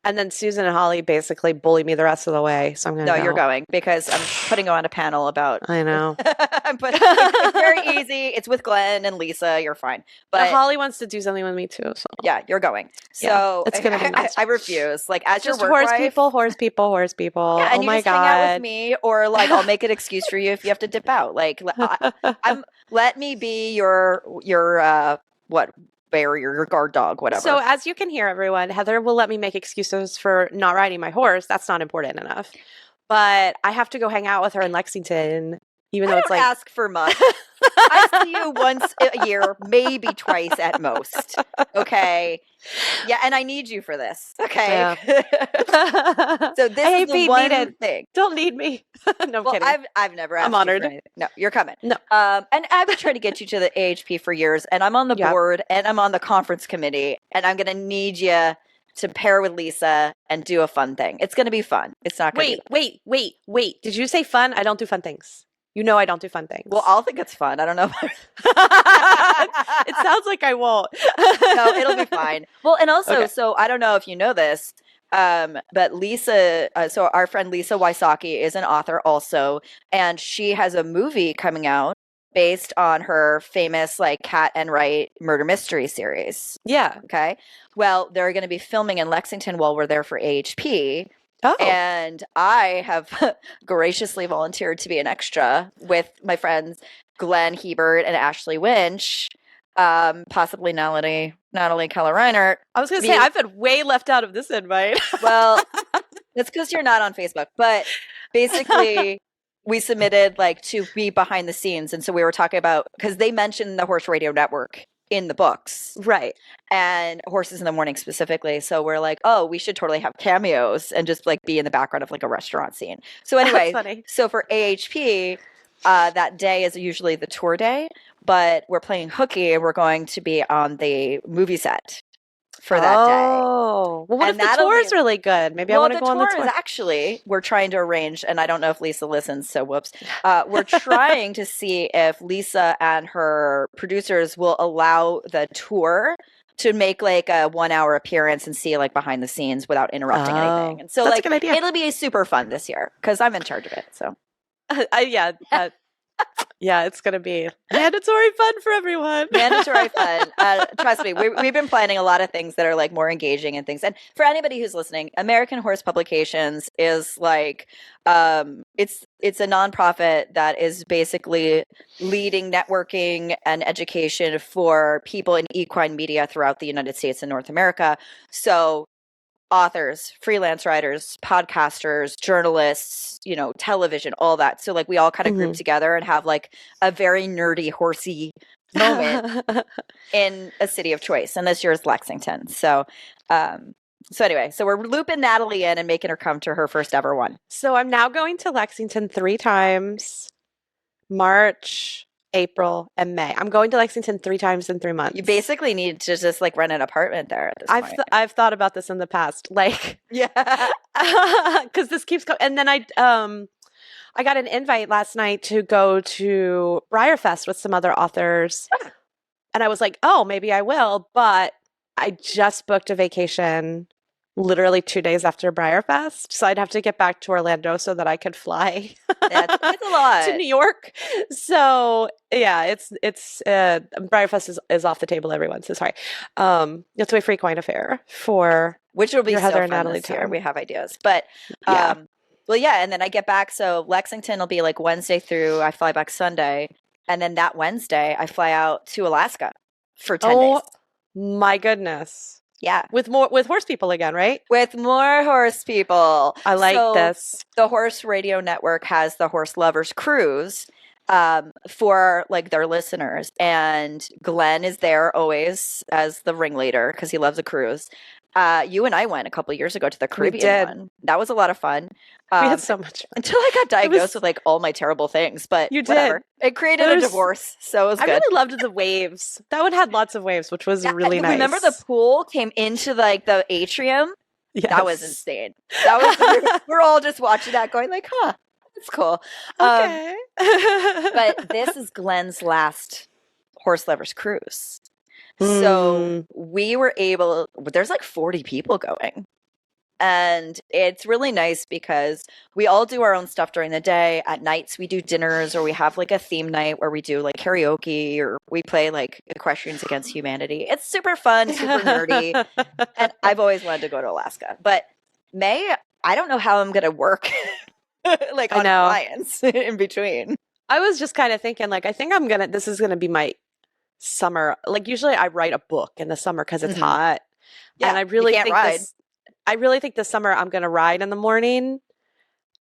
And then Susan and Holly basically bullied me the rest of the way. So I'm going to No, you're going, because I'm putting you on a panel about. I know. It's very easy. It's with Glenn and Lisa. You're fine. But Holly wants to do something with me too. So. Yeah, you're going. So it's going to be nice. I refuse. Like, as just your work wife, horse people. Yeah, and you just hang out with me, or like I'll make an excuse for you if you have to dip out. Like, let me be your barrier, your guard dog, whatever. So as you can hear, everyone, Heather will let me make excuses for not riding my horse. That's not important enough. but I have to go hang out with her in Lexington, even though it's like ask for much. I see you once a year, maybe twice at most. Okay. Yeah, and I need you for this. Okay. Yeah. So this is the one thing. Don't need me. No, I'm kidding. I've never asked I'm honored. you for anything. No, you're coming. No. And I've been trying to get you to the AHP for years, and I'm on the board and I'm on the conference committee, and I'm going to need you to pair with Lisa and do a fun thing. It's going to be fun. It's not going to be Wait. Did you say fun? I don't do fun things. You know I don't do fun things. Well, I'll think it's fun. I don't know. It sounds like I won't. No, it'll be fine. Well, and also, so I don't know if you know this, but Lisa, so our friend Lisa Wysocki is an author also, and she has a movie coming out based on her famous like Cat and Wright murder mystery series. Yeah. Okay. Well, they're going to be filming in Lexington while we're there for AHP. Oh. And I have graciously volunteered to be an extra with my friends Glenn Hebert and Ashley Winch, possibly Natalie Keller Reinert. I was going to say, I've been way left out of this invite. Well, that's because you're not on Facebook. But basically, we submitted like to be behind the scenes. And so we were talking about, because they mentioned the Horse Radio Network in the books. Right. And Horses in the Morning specifically. So we're like, oh, we should totally have cameos and just like be in the background of like a restaurant scene. So anyway, so for AHP, that day is usually the tour day, but we're playing hooky and we're going to be on the movie set for that day. Oh, well, what if the tour is really good? Maybe I want to go on the tour. Is actually, we're trying to arrange, and I don't know if Lisa listens, so whoops. We're trying to see if Lisa and her producers will allow the tour to make like a 1 hour appearance and see like behind the scenes without interrupting anything. And so that's like a good idea. It'll be super fun this year because I'm in charge of it. So yeah, it's going to be mandatory fun for everyone. Mandatory fun. Trust me, we've been planning a lot of things that are like more engaging and things. And for anybody who's listening, American Horse Publications is like, it's a nonprofit that is basically leading networking and education for people in equine media throughout the United States and North America. So authors, freelance writers, podcasters, journalists, television, all that. So like we all kind of group together and have like a very nerdy, horsey moment in a city of choice. And this year is Lexington. So anyway, so we're looping Natalie in and making her come to her first ever one. So I'm now going to Lexington 3 times, March, April, and May. I'm going to Lexington 3 times in 3 months. You basically need to just like rent an apartment there at this point. I've thought about this in the past, like because this keeps going. And then I got an invite last night to go to Briarfest with some other authors, and I was like, oh, maybe I will. But I just booked a vacation literally 2 days after Briarfest, so I'd have to get back to Orlando so that I could fly. That's a lot to New York. So yeah, it's Briarfest is off the table, everyone. So sorry. You have to wait for Equine Affair for which will be your so Heather fun and Natalie this year. time. We have ideas, but well, yeah, and then I get back. So Lexington will be like Wednesday through. I fly back Sunday, and then that Wednesday I fly out to Alaska for 10 days. My goodness. Yeah. With horse people again, right? With more horse people. I like this. The Horse Radio Network has the Horse Lovers Cruise for like their listeners. And Glenn is there always as the ringleader because he loves a cruise. You and I went a couple years ago to the Caribbean one. That was a lot of fun. We had so much fun. Until I got diagnosed with like all my terrible things, but you did. Whatever. It created a divorce, so it was good. I really loved the waves. That one had lots of waves, which was really nice. Remember the pool came into like the atrium? Yes. That was insane. That was we're all just watching that going like, huh, that's cool. Okay. But this is Glenn's last Horse Lovers Cruise. So we were there's like 40 people going. And it's really nice because we all do our own stuff during the day. At nights, we do dinners or we have like a theme night where we do like karaoke or we play like Equestrians Against Humanity. It's super fun, super nerdy. And I've always wanted to go to Alaska. But May, I don't know how I'm going to work like on clients in between. I was just kind of thinking like, I think this is going to be my summer. Like usually I write a book in the summer because it's hot. Yeah, and I really think this summer I'm going to ride in the morning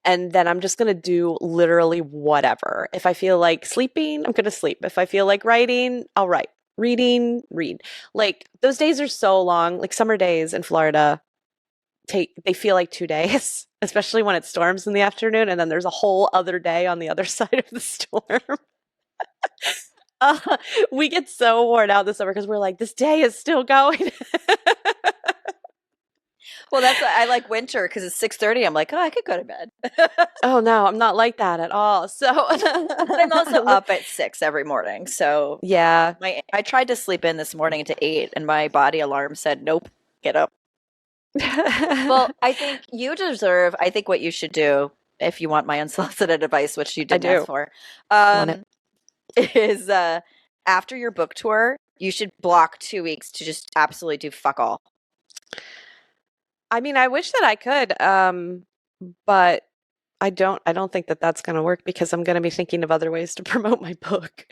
And then I'm just going to do literally whatever. If I feel like sleeping, I'm going to sleep. If I feel like writing, I'll write. Reading, read. Like those days are so long. Like summer days in Florida they feel like 2 days, especially when it storms in the afternoon. And then there's a whole other day on the other side of the storm. We get so worn out this summer because we're like, this day is still going. Well, that's why I like winter because it's 6:30. I'm like, oh, I could go to bed. Oh no, I'm not like that at all. So I'm also up at 6 every morning. So yeah, I tried to sleep in this morning to 8, and my body alarm said, nope, get up. Well, I think you deserve, I think what you should do, if you want my unsolicited advice, which you didn't ask for, is after your book tour, you should block 2 weeks to just absolutely do fuck all. I mean, I wish that I could, but I don't think that that's going to work because I'm going to be thinking of other ways to promote my book.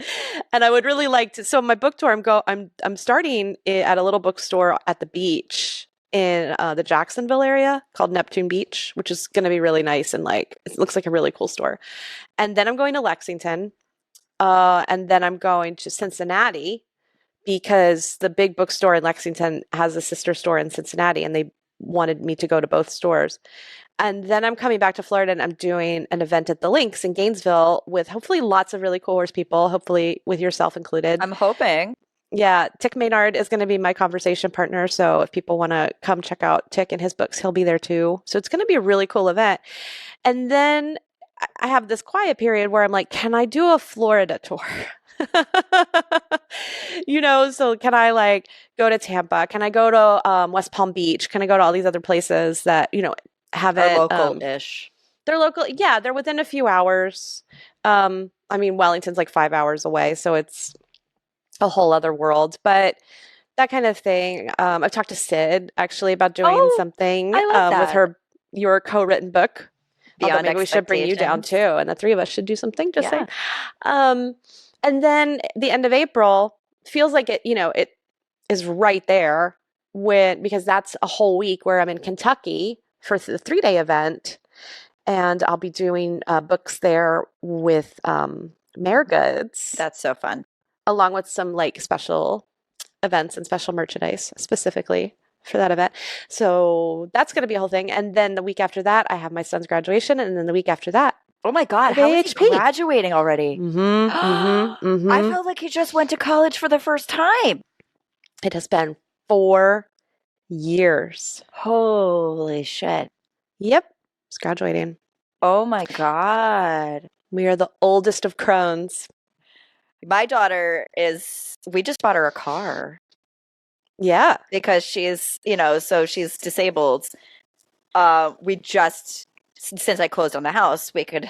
And I would really like to, so my book tour, I'm starting at a little bookstore at the beach in the Jacksonville area called Neptune Beach, which is going to be really nice. And like, it looks like a really cool store. And then I'm going to Lexington. And then I'm going to Cincinnati because the big bookstore in Lexington has a sister store in Cincinnati, and they wanted me to go to both stores. And then I'm coming back to Florida and I'm doing an event at the Links in Gainesville with hopefully lots of really cool horse people, hopefully with yourself included. I'm hoping. Yeah, Tick Maynard is going to be my conversation partner. So if people want to come check out Tick and his books, he'll be there too. So it's going to be a really cool event. And then I have this quiet period where I'm like, can I do a Florida tour? So can I like go to Tampa? Can I go to West Palm Beach? Can I go to all these other places that, have it local-ish? They're local. Yeah, they're within a few hours. I mean, Wellington's like 5 hours away, so it's a whole other world, but that kind of thing. I've talked to Sid actually about doing something with your co-written book. Beyond maybe we should bring you down too, and the three of us should do something. Just saying. And then the end of April feels like it is right there because that's a whole week where I'm in Kentucky for the 3-day event, and I'll be doing books there with Mare Goods. That's so fun. Along with some like special events and special merchandise specifically for that event. So that's going to be a whole thing. And then the week after that, I have my son's graduation. And then the week after that, oh my God, how is he graduating already? I felt like he just went to college for the first time. It has been 4 years. Holy shit. Yep. He's graduating. Oh my God. We are the oldest of crones. My daughter we just bought her a car. Yeah. Because she's, so she's disabled. We just, since I closed on the house, we could,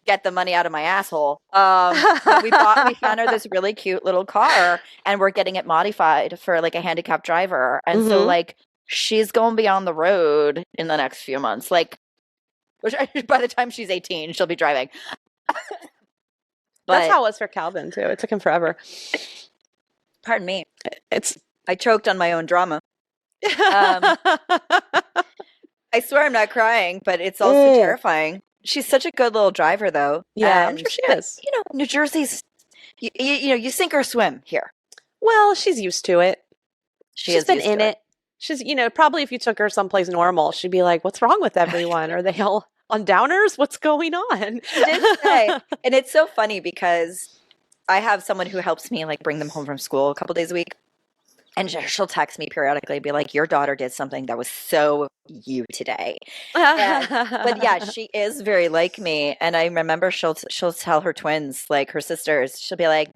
get the money out of my asshole. We found her this really cute little car, and we're getting it modified for like a handicapped driver. And so like she's going to be on the road in the next few months. Like, which by the time she's 18, she'll be driving. That's how it was for Calvin too. It took him forever. Pardon me. I choked on my own drama. I swear I'm not crying, but it's also terrifying. She's such a good little driver, though. Yeah, I'm sure she is. New Jersey's, you sink or swim here. Well, she's used to it. She's been in it. She's, probably if you took her someplace normal, she'd be like, what's wrong with everyone? Are they all on downers? What's going on? She did say, and it's so funny because I have someone who helps me like bring them home from school a couple days a week. And she'll text me periodically, be like, your daughter did something that was so you today. But yeah, she is very like me. And I remember she'll tell her twins, like her sisters, she'll be like,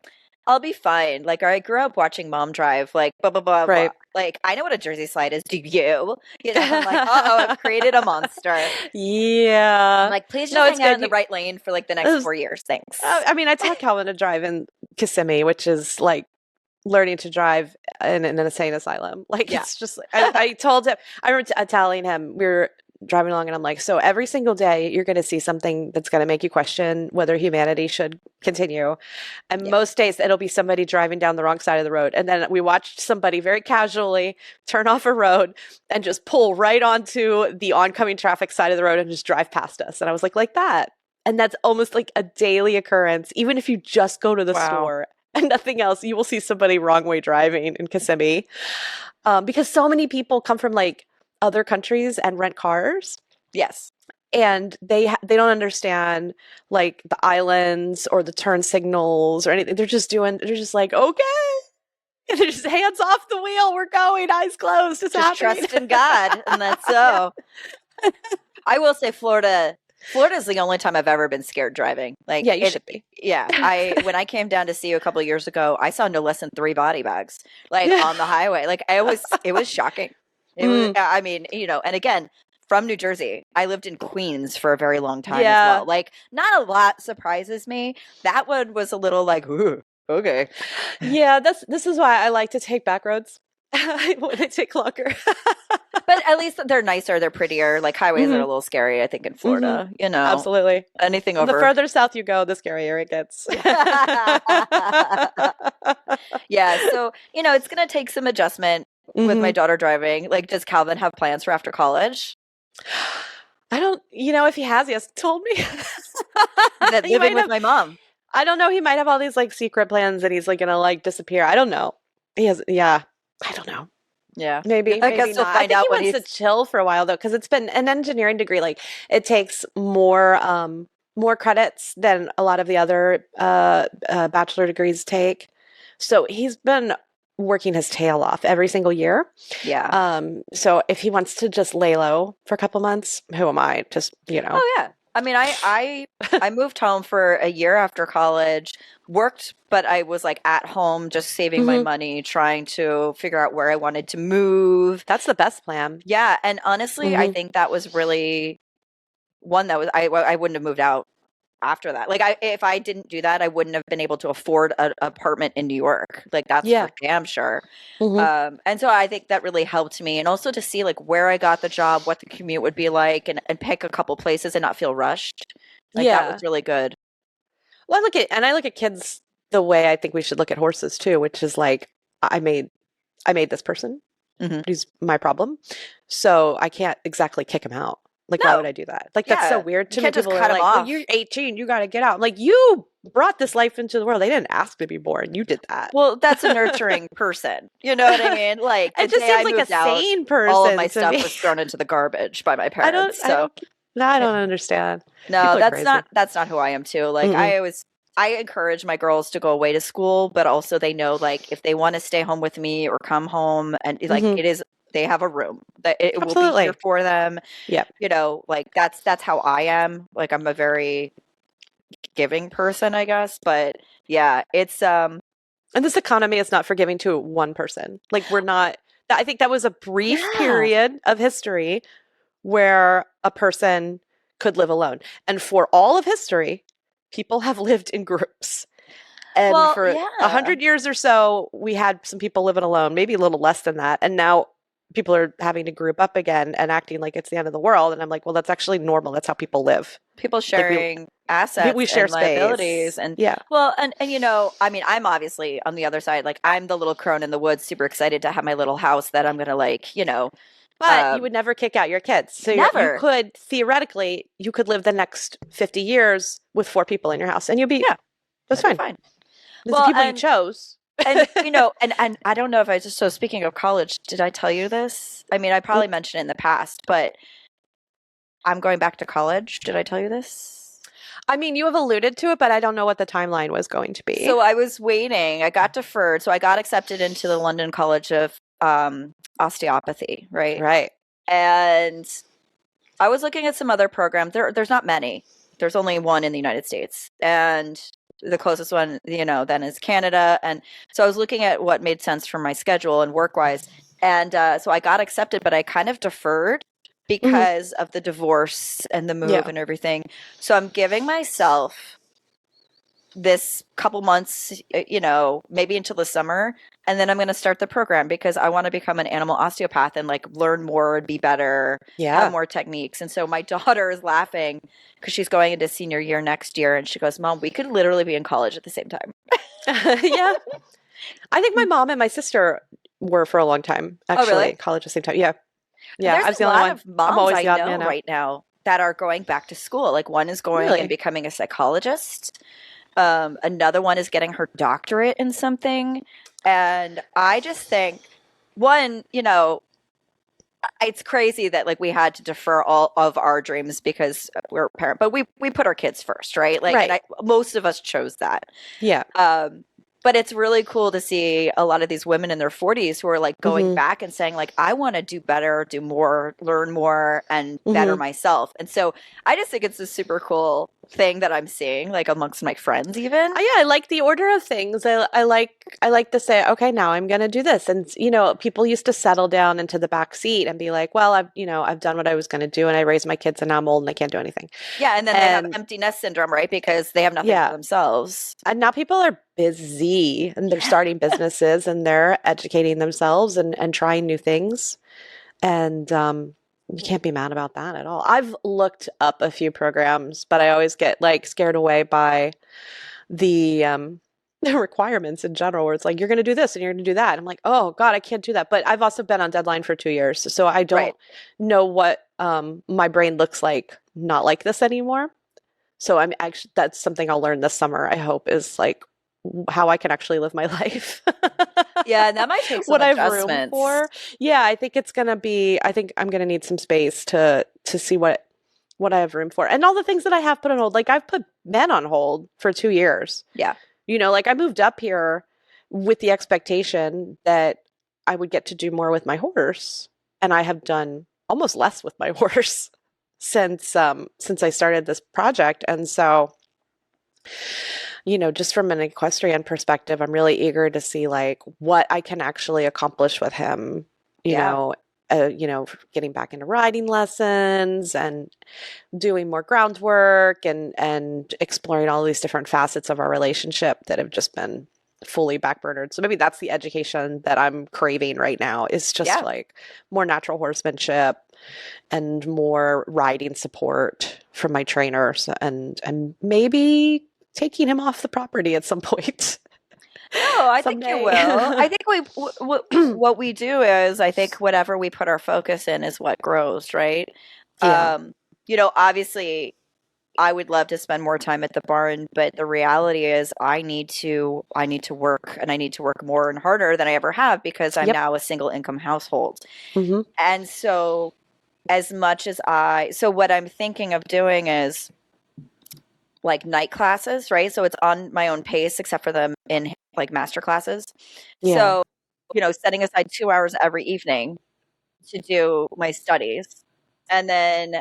I'll be fine. Like, I grew up watching Mom drive, like, blah, blah, blah, right. blah. Like, I know what a Jersey slide is. Do you? I'm like, I've created a monster. Yeah. I'm like, please just hang out in the right lane for like the next 4 years. Thanks. I mean, I taught Calvin to drive in Kissimmee, which is like learning to drive in an insane asylum. Like, it's just, I told him, I remember telling him, we were driving along and I'm like, so every single day you're going to see something that's going to make you question whether humanity should continue. And most days it'll be somebody driving down the wrong side of the road. And then we watched somebody very casually turn off a road and just pull right onto the oncoming traffic side of the road and just drive past us. And I was like that. And that's almost like a daily occurrence. Even if you just go to the store and nothing else, you will see somebody wrong way driving in Kissimmee. Because so many people come from like other countries and rent cars. Yes. And they don't understand like the islands or the turn signals or anything. They're just like, okay. And they're just hands off the wheel. We're going, eyes closed. It's just happening. Trust in God. And that's so. I will say Florida is the only time I've ever been scared driving. Like, yeah, you should be. Yeah. When I came down to see you a couple of years ago, I saw no less than 3 body bags like on the highway. Like it was shocking. It was, I mean, and again, from New Jersey, I lived in Queens for a very long time as well. Like not a lot surprises me. That one was a little like, ooh, okay. Yeah, this is why I like to take back roads. When they take longer. But at least they're nicer, they're prettier. Like highways are a little scary, I think, in Florida. Absolutely. Anything over the further south you go, the scarier it gets. Yeah, so it's gonna take some adjustment with my daughter driving. Like, does Calvin have plans for after college? I don't. If he hasn't told me that living with my mom. I don't know. He might have all these like secret plans that he's like gonna like disappear. I don't know. He has. Yeah. I don't know. Yeah, maybe. I guess we'll find out when he wants to chill for a while though, because it's been an engineering degree. Like it takes more credits than a lot of the other bachelor degrees take. So he's been working his tail off every single year. Yeah. So if he wants to just lay low for a couple months, who am I? Just Oh yeah. I mean, I moved home for a year after college, worked, but I was like at home just saving my money, trying to figure out where I wanted to move. That's the best plan. Yeah. And honestly, I think that was really one that was, I wouldn't have moved out after that. Like if I didn't do that, I wouldn't have been able to afford an apartment in New York. Like that's for damn sure. And so I think that really helped me. And also to see like where I got the job, what the commute would be like, and pick a couple places and not feel rushed. Like that was really good. Well, I look at kids the way I think we should look at horses too, which is like, I made this person who's my problem. So I can't exactly kick him out. Like, why would I do that? Like, that's so weird to me. People are like, well, you're 18, you got to get out. Like, you brought this life into the world. They didn't ask to be born. You did that. Well, that's a nurturing person. You know what I mean? Like, it just seems like a sane person. All of my stuff was thrown into the garbage by my parents. I don't understand. No, that's not who I am too. Like, I encourage my girls to go away to school, but also they know, like, if they want to stay home with me or come home, and like they have a room that it will be here for them. Yeah. Like that's how I am. Like I'm a very giving person, I guess. But yeah, it's and this economy is not forgiving to one person. Like we're not. I think that was a brief period of history where a person could live alone, and for all of history, people have lived in groups. And for 100 years or so, we had some people living alone, maybe a little less than that, and now people are having to group up again and acting like it's the end of the world. And I'm like, well, that's actually normal. That's how people live. People sharing assets, we share and liabilities, and well, and I mean, I'm obviously on the other side. Like, I'm the little crone in the woods, super excited to have my little house that I'm gonna But you would never kick out your kids. So you could theoretically, you could live the next 50 years with 4 people in your house, and you'll be that's fine. Fine. Well, the people you chose. And and I don't know if so speaking of college, did I tell you this? I mean, I probably mentioned it in the past, but I'm going back to college. Did I tell you this? I mean, you have alluded to it, but I don't know what the timeline was going to be. So I was waiting. I got deferred. So I got accepted into the London College of Osteopathy, right? Right. And I was looking at some other programs. There's not many. There's only one in the United States. And the closest one, then is Canada. And so I was looking at what made sense for my schedule and work-wise. And so I got accepted, but I kind of deferred because of the divorce and the move and everything. So I'm giving myself this couple months, maybe until the summer, and then I'm going to start the program because I want to become an animal osteopath and like learn more and be better, have more techniques. And so my daughter is laughing because she's going into senior year next year, and she goes, Mom, we could literally be in college at the same time. Yeah. I think my mom and my sister were for a long time, actually, really? in college at the same time. Yeah. Yeah. There's I was the a only lot one. of moms I'm always I the odd know man out. right now that are going back to school. Like one is going and becoming a psychologist. Another one is getting her doctorate in something. And I just think, one, you know, it's crazy that like we had to defer all of our dreams because we're a parent, but we put our kids first, right? Like, and most of us chose that. Yeah. But it's really cool to see a lot of these women in their 40s who are like going back and saying like, I want to do better, do more, learn more, and better myself. And so I just think it's a super cool thing that I'm seeing like amongst my friends even. Yeah, I like the order of things. I like to say, okay, now I'm going to do this. And you know, people used to settle down into the back seat and be like, well, I've done what I was going to do and I raised my kids and now I'm old and I can't do anything. Yeah, and then they have empty nest syndrome, right? Because they have nothing for themselves. And now people are busy and they're starting businesses and they're educating themselves and trying new things. And you can't be mad about that at all. I've looked up a few programs, but I always get like scared away by the requirements in general, where it's like, you're going to do this and you're going to do that. And I'm like, oh God, I can't do that. But I've also been on deadline for 2 years. So I don't know what my brain looks like, not like this anymore. So I'm actually, that's something I'll learn this summer, I hope, is like how I can actually live my life. Yeah, and that might take some what adjustments. I have room for. Yeah, I think it's gonna be. I think I'm gonna need some space to see what I have room for, and all the things that I have put on hold. Like I've put men on hold for 2 years. Yeah, you know, like I moved up here with the expectation that I would get to do more with my horse, and I have done almost less with my horse since I started this project, and so. You know, just from an equestrian perspective, I'm really eager to see like what I can actually accomplish with him, you know, getting back into riding lessons and doing more groundwork and exploring all these different facets of our relationship that have just been fully backburnered. So maybe that's the education that I'm craving right now, is just like more natural horsemanship and more riding support from my trainers and maybe taking him off the property at some point. No, I think you will. I think what we do is, I think whatever we put our focus in is what grows, right? Yeah. You know, obviously I would love to spend more time at the barn, but the reality is I need to work, and I need to work more and harder than I ever have because I'm now a single income household. And so as much as what I'm thinking of doing is like night classes, right? So it's on my own pace, except for them in like master classes. Yeah. So, you know, setting aside 2 hours every evening to do my studies. And then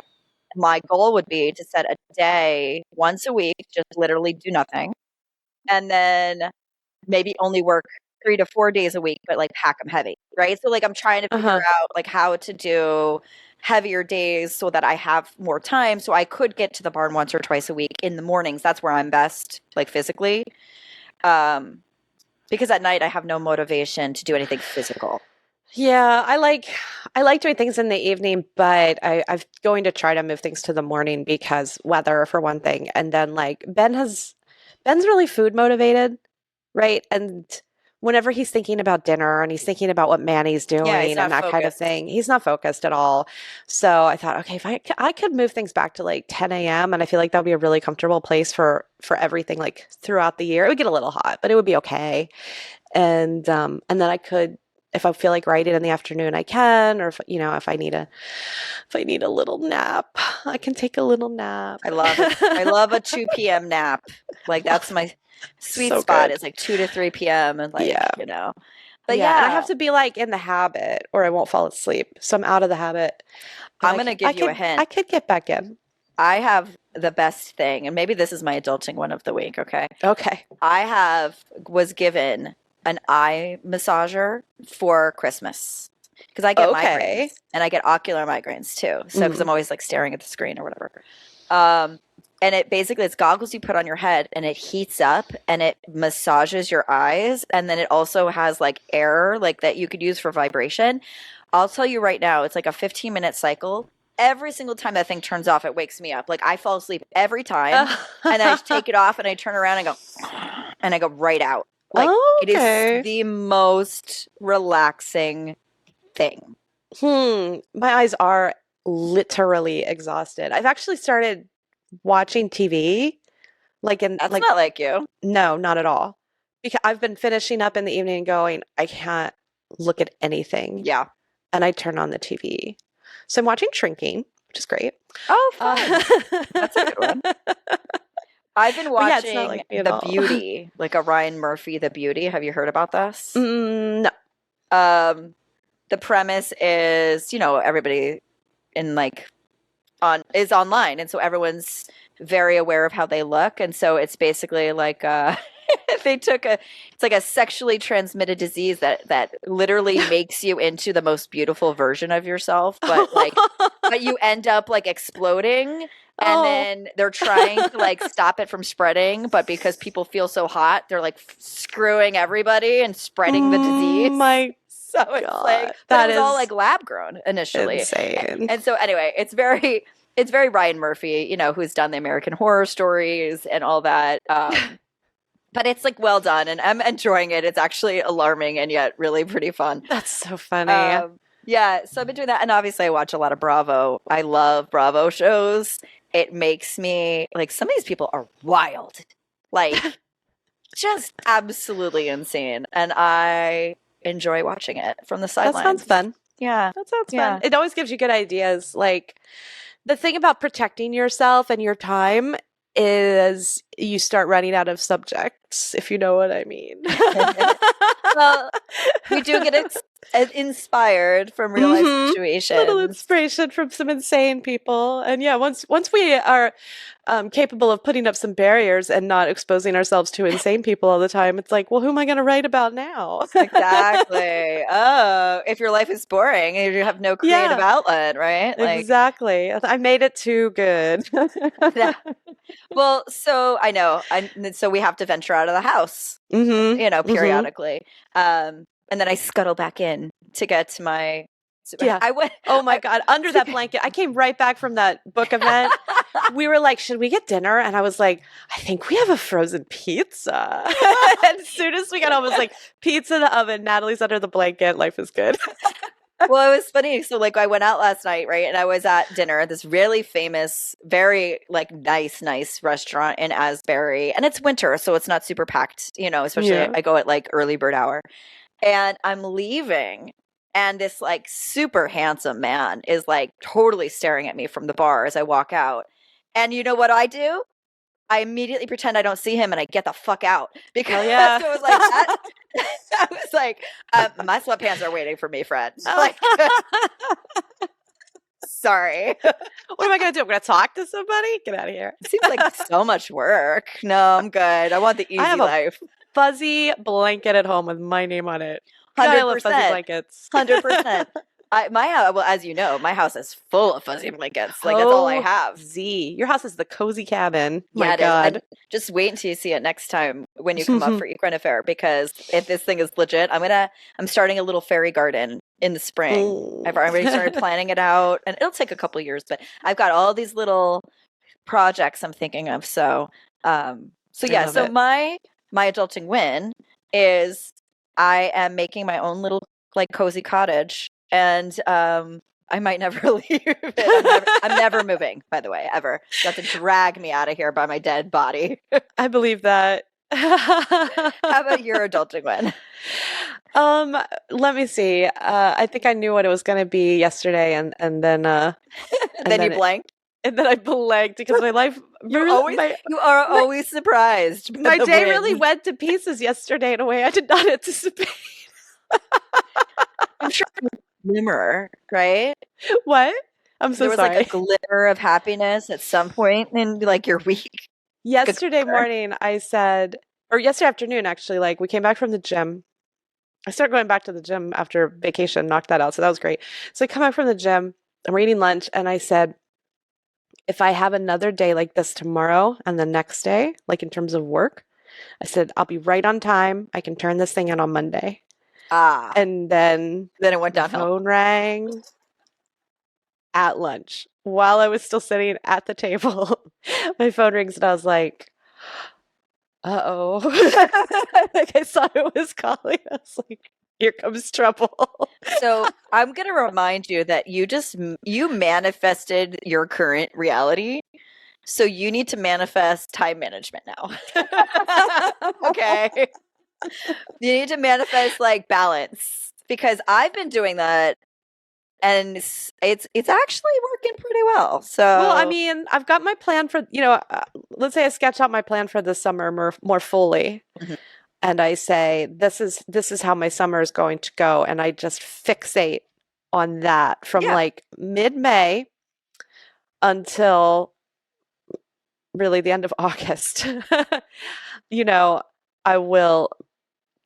my goal would be to set a day once a week, just literally do nothing. And then maybe only work 3 to 4 days a week, but like pack them heavy, right? So like I'm trying to figure out like how to do heavier days so that I have more time, so I could get to the barn once or twice a week in the mornings. That's where I'm best, like physically, because at night I have no motivation to do anything physical. Yeah, I like doing things in the evening, but I'm going to try to move things to the morning because weather, for one thing, and then like Ben's really food motivated, right? And whenever he's thinking about dinner and he's thinking about what Manny's doing and that kind of thing, he's not focused at all. So I thought, okay, if I could move things back to like 10 a.m. and I feel like that would be a really comfortable place for everything like throughout the year. It would get a little hot, but it would be okay. And then I could, if I feel like writing in the afternoon, I can, or if I need a little nap, I can take a little nap. I love it. I love a 2 p.m. nap. Like that's my sweet spot. It's like 2 to 3 p.m. and like, you know, but and I have to be like in the habit or I won't fall asleep. So I'm out of the habit. I'm going to give you a hint. I could get back in. I have the best thing, and maybe this is my adulting one of the week. Okay. I was given an eye massager for Christmas because I get migraines and I get ocular migraines too. So because I'm always like staring at the screen or whatever. And it basically, it's goggles you put on your head and it heats up and it massages your eyes. And then it also has like air like that you could use for vibration. I'll tell you right now, it's like a 15-minute cycle. Every single time that thing turns off, it wakes me up. Like I fall asleep every time and I take it off and I turn around and I go right out. Like it is the most relaxing thing. My eyes are literally exhausted. I've actually started watching TV, That's not like you. No, not at all. Because I've been finishing up in the evening and going, I can't look at anything. Yeah. And I turn on the TV. So I'm watching Shrinking, which is great. Oh, fun. That's a good one. I've been watching The Beauty, like a Ryan Murphy, The Beauty. Have you heard about this? No. The premise is, everybody is online, and so everyone's very aware of how they look, and so it's basically like it's like a sexually transmitted disease that literally makes you into the most beautiful version of yourself, but you end up like exploding. And then they're trying to like stop it from spreading, but because people feel so hot, they're like screwing everybody and spreading the disease. So it's like that is all like lab grown initially. Insane. And so anyway, it's very Ryan Murphy, who's done the American Horror Stories and all that. But it's like well done, and I'm enjoying it. It's actually alarming and yet really pretty fun. That's so funny. Yeah, so I've been doing that, and obviously I watch a lot of Bravo. I love Bravo shows. It makes me like some of these people are wild, like just absolutely insane, and I enjoy watching it from the sidelines. That sounds fun. Yeah, that sounds fun. It always gives you good ideas. Like the thing about protecting yourself and your time is you start running out of subjects, if you know what I mean. Well, we do get inspired from real life situations. A little inspiration from some insane people. And yeah, once we are capable of putting up some barriers and not exposing ourselves to insane people all the time, it's like, well, who am I going to write about now? Exactly. Oh, if your life is boring and you have no creative outlet, right? Like, exactly. I made it too good. Yeah. Well, so I know. So we have to venture out of the house, periodically. And then I scuttle back in to get to my. I went. Oh my God! Under that blanket, I came right back from that book event. We were like, "Should we get dinner?" And I was like, "I think we have a frozen pizza." And as soon as we got home, it was like pizza in the oven. Natalie's under the blanket. Life is good. Well, it was funny. So, like, I went out last night, right? And I was at dinner at this really famous, very like nice restaurant in Asbury, and it's winter, so it's not super packed. Especially I go at like early bird hour. And I'm leaving, and this like super handsome man is like totally staring at me from the bar as I walk out. And you know what I do? I immediately pretend I don't see him and I get the fuck out because it was like that. I was like, my sweatpants are waiting for me, friend. Like, sorry. What am I going to do? I'm going to talk to somebody? Get out of here. It seems like so much work. No, I'm good. I want the easy life. Fuzzy blanket at home with my name on it. 100%. I love fuzzy blankets. 100%. As you know, my house is full of fuzzy blankets. Like that's all I have. Your house is the cozy cabin. My God. God. Just wait until you see it next time when you come up for Equine Affair, because if this thing is legit, I'm starting a little fairy garden in the spring. Ooh. I've already started planning it out, and it'll take a couple years, but I've got all these little projects I'm thinking of. So my adulting win is I am making my own little like cozy cottage, and I might never leave it. I'm never moving, by the way, ever. You have to drag me out of here by my dead body. I believe that. How about your adulting win? Let me see. I think I knew what it was going to be yesterday, and then you blanked. And then I blanked because my life. You are always surprised. My day really went to pieces yesterday in a way I did not anticipate. I'm sure glimmer, right? What? I'm so sorry. There was like a glimmer of happiness at some point in like your week. Yesterday morning, yesterday afternoon, actually, like we came back from the gym. I started going back to the gym after vacation, knocked that out. So that was great. So I come back from the gym, and we're eating lunch, and I said, if I have another day like this tomorrow and the next day, like in terms of work, I said, I'll be right on time. I can turn this thing in on Monday. And then it went downhill. The phone rang at lunch while I was still sitting at the table. My phone rings and I was like, uh-oh. Like I saw it was calling. I was like, here comes trouble. So I'm going to remind you that you manifested your current reality. So you need to manifest time management now. Okay. You need to manifest like balance, because I've been doing that and it's actually working pretty well. So, well, I mean, I've got my plan for, let's say I sketch out my plan for the summer more fully. Mm-hmm. And I say, this is how my summer is going to go. And I just fixate on that from like mid-May until really the end of August. I will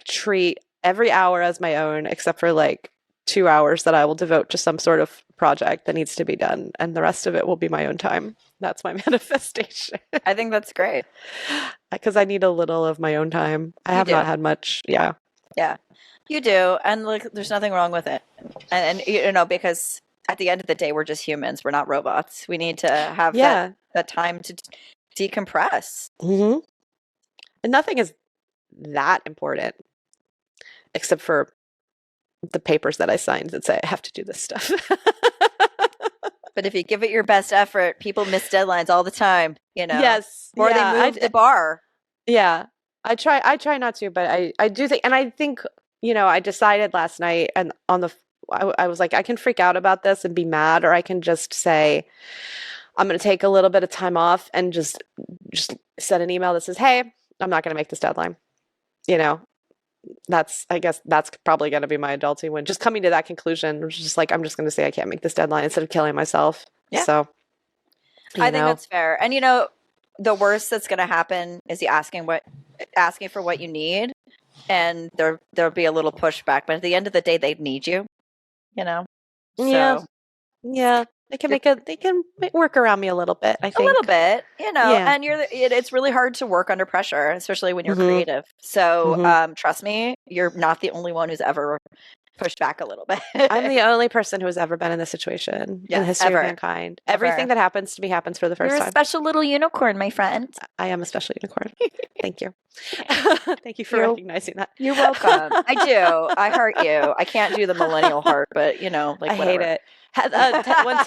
treat every hour as my own, except for like 2 hours that I will devote to some sort of project that needs to be done. And the rest of it will be my own time. That's my manifestation. I think that's great. Because I need a little of my own time. I have not had much. Yeah. Yeah, you do. And like, there's nothing wrong with it. And because at the end of the day, we're just humans. We're not robots. We need to have that time to decompress. Mm-hmm. And nothing is that important except for the papers that I signed that say I have to do this stuff. But if you give it your best effort, people miss deadlines all the time, Yes. Or they move the bar. Yeah. I try not to, but I do think, and I think, I decided last night and I was like, I can freak out about this and be mad, or I can just say, I'm going to take a little bit of time off and just send an email that says, hey, I'm not going to make this deadline. I guess that's probably going to be my adulting when just coming to that conclusion, which is just like, I'm just going to say I can't make this deadline instead of killing myself. Yeah. So I think that's fair. And the worst that's going to happen is you asking for what you need, and there'll be a little pushback, but at the end of the day, they need you, Yeah. So, yeah. They can work around me a little bit, I think. A little bit, and it's really hard to work under pressure, especially when you're creative. So, trust me, you're not the only one who's ever pushed back a little bit. I'm the only person who has ever been in this situation in the history of mankind. Everything that happens to me happens for the first time. You're a special little unicorn, my friend. I am a special unicorn. Thank you. Thank you for recognizing that. You're welcome. I do. I heart you. I can't do the millennial heart, but I hate it. When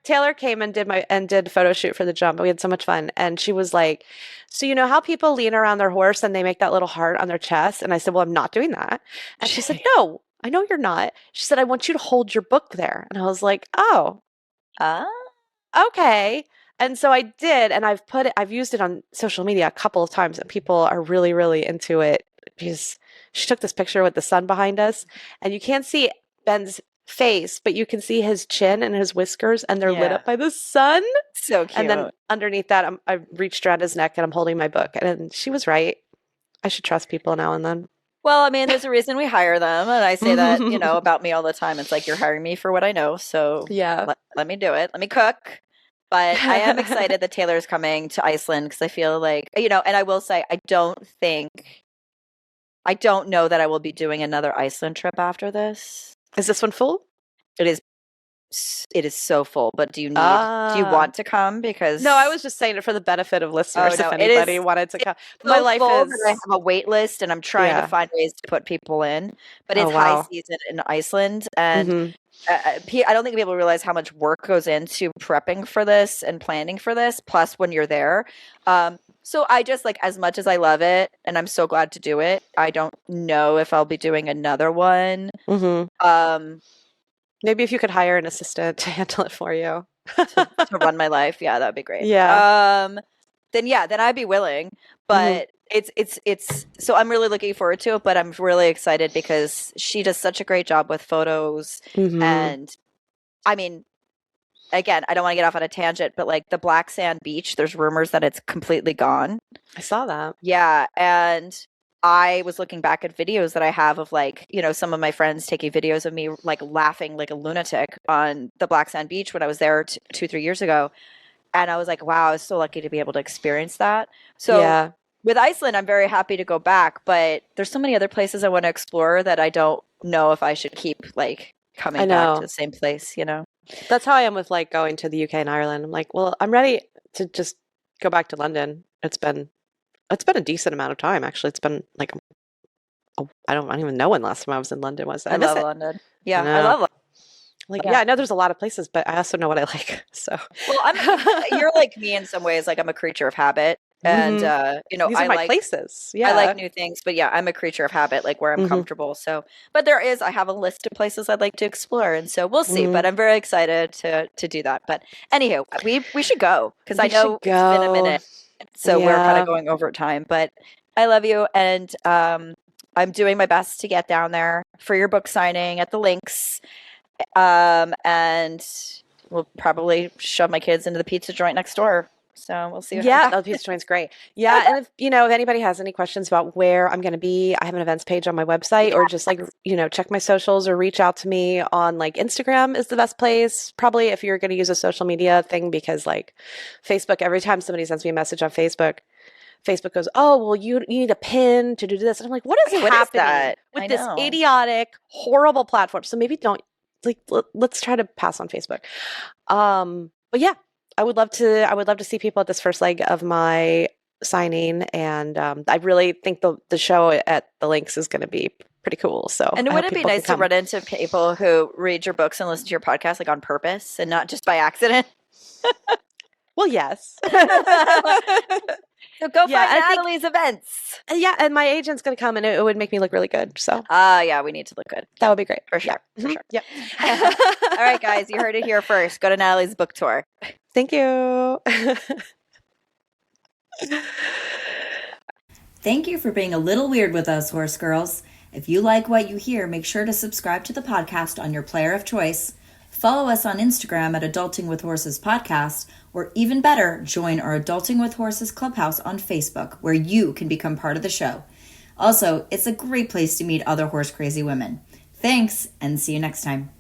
Taylor came and did a photo shoot for the jump, we had so much fun, and she was like, so you know how people lean around their horse and they make that little heart on their chest? And I said, well, I'm not doing that. And she said, no, I know you're not. She said, I want you to hold your book there. And I was like, oh, okay. And so I did, and I've used it on social media a couple of times, and people are really, really into it. Because she took this picture with the sun behind us, and you can't see Ben's face, but you can see his chin and his whiskers, and they're lit up by the sun. So cute. And then underneath that, I reached around his neck and I'm holding my book. And she was right. I should trust people now and then. Well, I mean, there's a reason we hire them. And I say that, about me all the time. It's like, you're hiring me for what I know. So let me do it. Let me cook. But I am excited that Taylor's coming to Iceland, because I feel like, and I will say, I don't know that I will be doing another Iceland trip after this. Is this one full? It is so full, but do you want to come? Because no, I was just saying it for the benefit of listeners. If anybody wanted to come, my life is. I have a wait list, and I'm trying to find ways to put people in. But it's high season in Iceland, and I don't think people realize how much work goes into prepping for this and planning for this. Plus, when you're there, so I just as much as I love it, and I'm so glad to do it. I don't know if I'll be doing another one. Maybe if you could hire an assistant to handle it for you. to run my life. Yeah, that would be great. Yeah. Then I'd be willing. But it's so I'm really looking forward to it, but I'm really excited because she does such a great job with photos. And I mean, again, I don't want to get off on a tangent, but the black sand beach, there's rumors that it's completely gone. I saw that. Yeah. And I was looking back at videos that I have of some of my friends taking videos of me laughing like a lunatic on the black sand beach when I was there 2-3 years ago. And I was like, wow, I was so lucky to be able to experience that. So with Iceland, I'm very happy to go back, but there's so many other places I want to explore that I don't know if I should keep like coming back to the same place, you know? That's how I am with like going to the UK and Ireland. I'm like, well, I'm ready to just go back to London. It's been a decent amount of time, actually. It's been like, I don't even know when last time I was in London was. I love London. Yeah, I love London. Like, yeah, I know there's a lot of places, but I also know what I like. So, well, you're like me in some ways. Like, I'm a creature of habit, and you know, these are my places. Yeah, I like new things, but yeah, I'm a creature of habit, like where I'm comfortable. So, but I have a list of places I'd like to explore, and so we'll see. But I'm very excited to do that. But anywho, we should go because I know it's been a minute, so we're kind of going over time. But I love you, and I'm doing my best to get down there for your book signing at the Links. And we'll probably shove my kids into the pizza joint next door. So we'll see. The pizza joint's great. Yeah. And if anybody has any questions about where I'm going to be, I have an events page on my website, or just like, check my socials or reach out to me on like Instagram is the best place. Probably if you're going to use a social media thing, because like Facebook, every time somebody sends me a message on Facebook goes, oh, well, you need a pin to do this. And I'm like, what is happening with this idiotic, horrible platform? So maybe don't. Like, let's try to pass on Facebook. But yeah, I would love to see people at this first leg of my signing, and I really think the show at the Links is going to be pretty cool. So, and wouldn't it be nice to run into people who read your books and listen to your podcast like on purpose and not just by accident? Well, yes. So go find Natalie's events. Yeah, and my agent's going to come, and it would make me look really good. So, yeah, we need to look good. That would be great. For sure. For sure. Yep. All right, guys, you heard it here first. Go to Natalie's book tour. Thank you. Thank you for being a little weird with us, horse girls. If you like what you hear, make sure to subscribe to the podcast on your player of choice. Follow us on Instagram at Adulting with Horses Podcast, or even better, join our Adulting with Horses Clubhouse on Facebook, where you can become part of the show. Also, it's a great place to meet other horse crazy women. Thanks, and see you next time.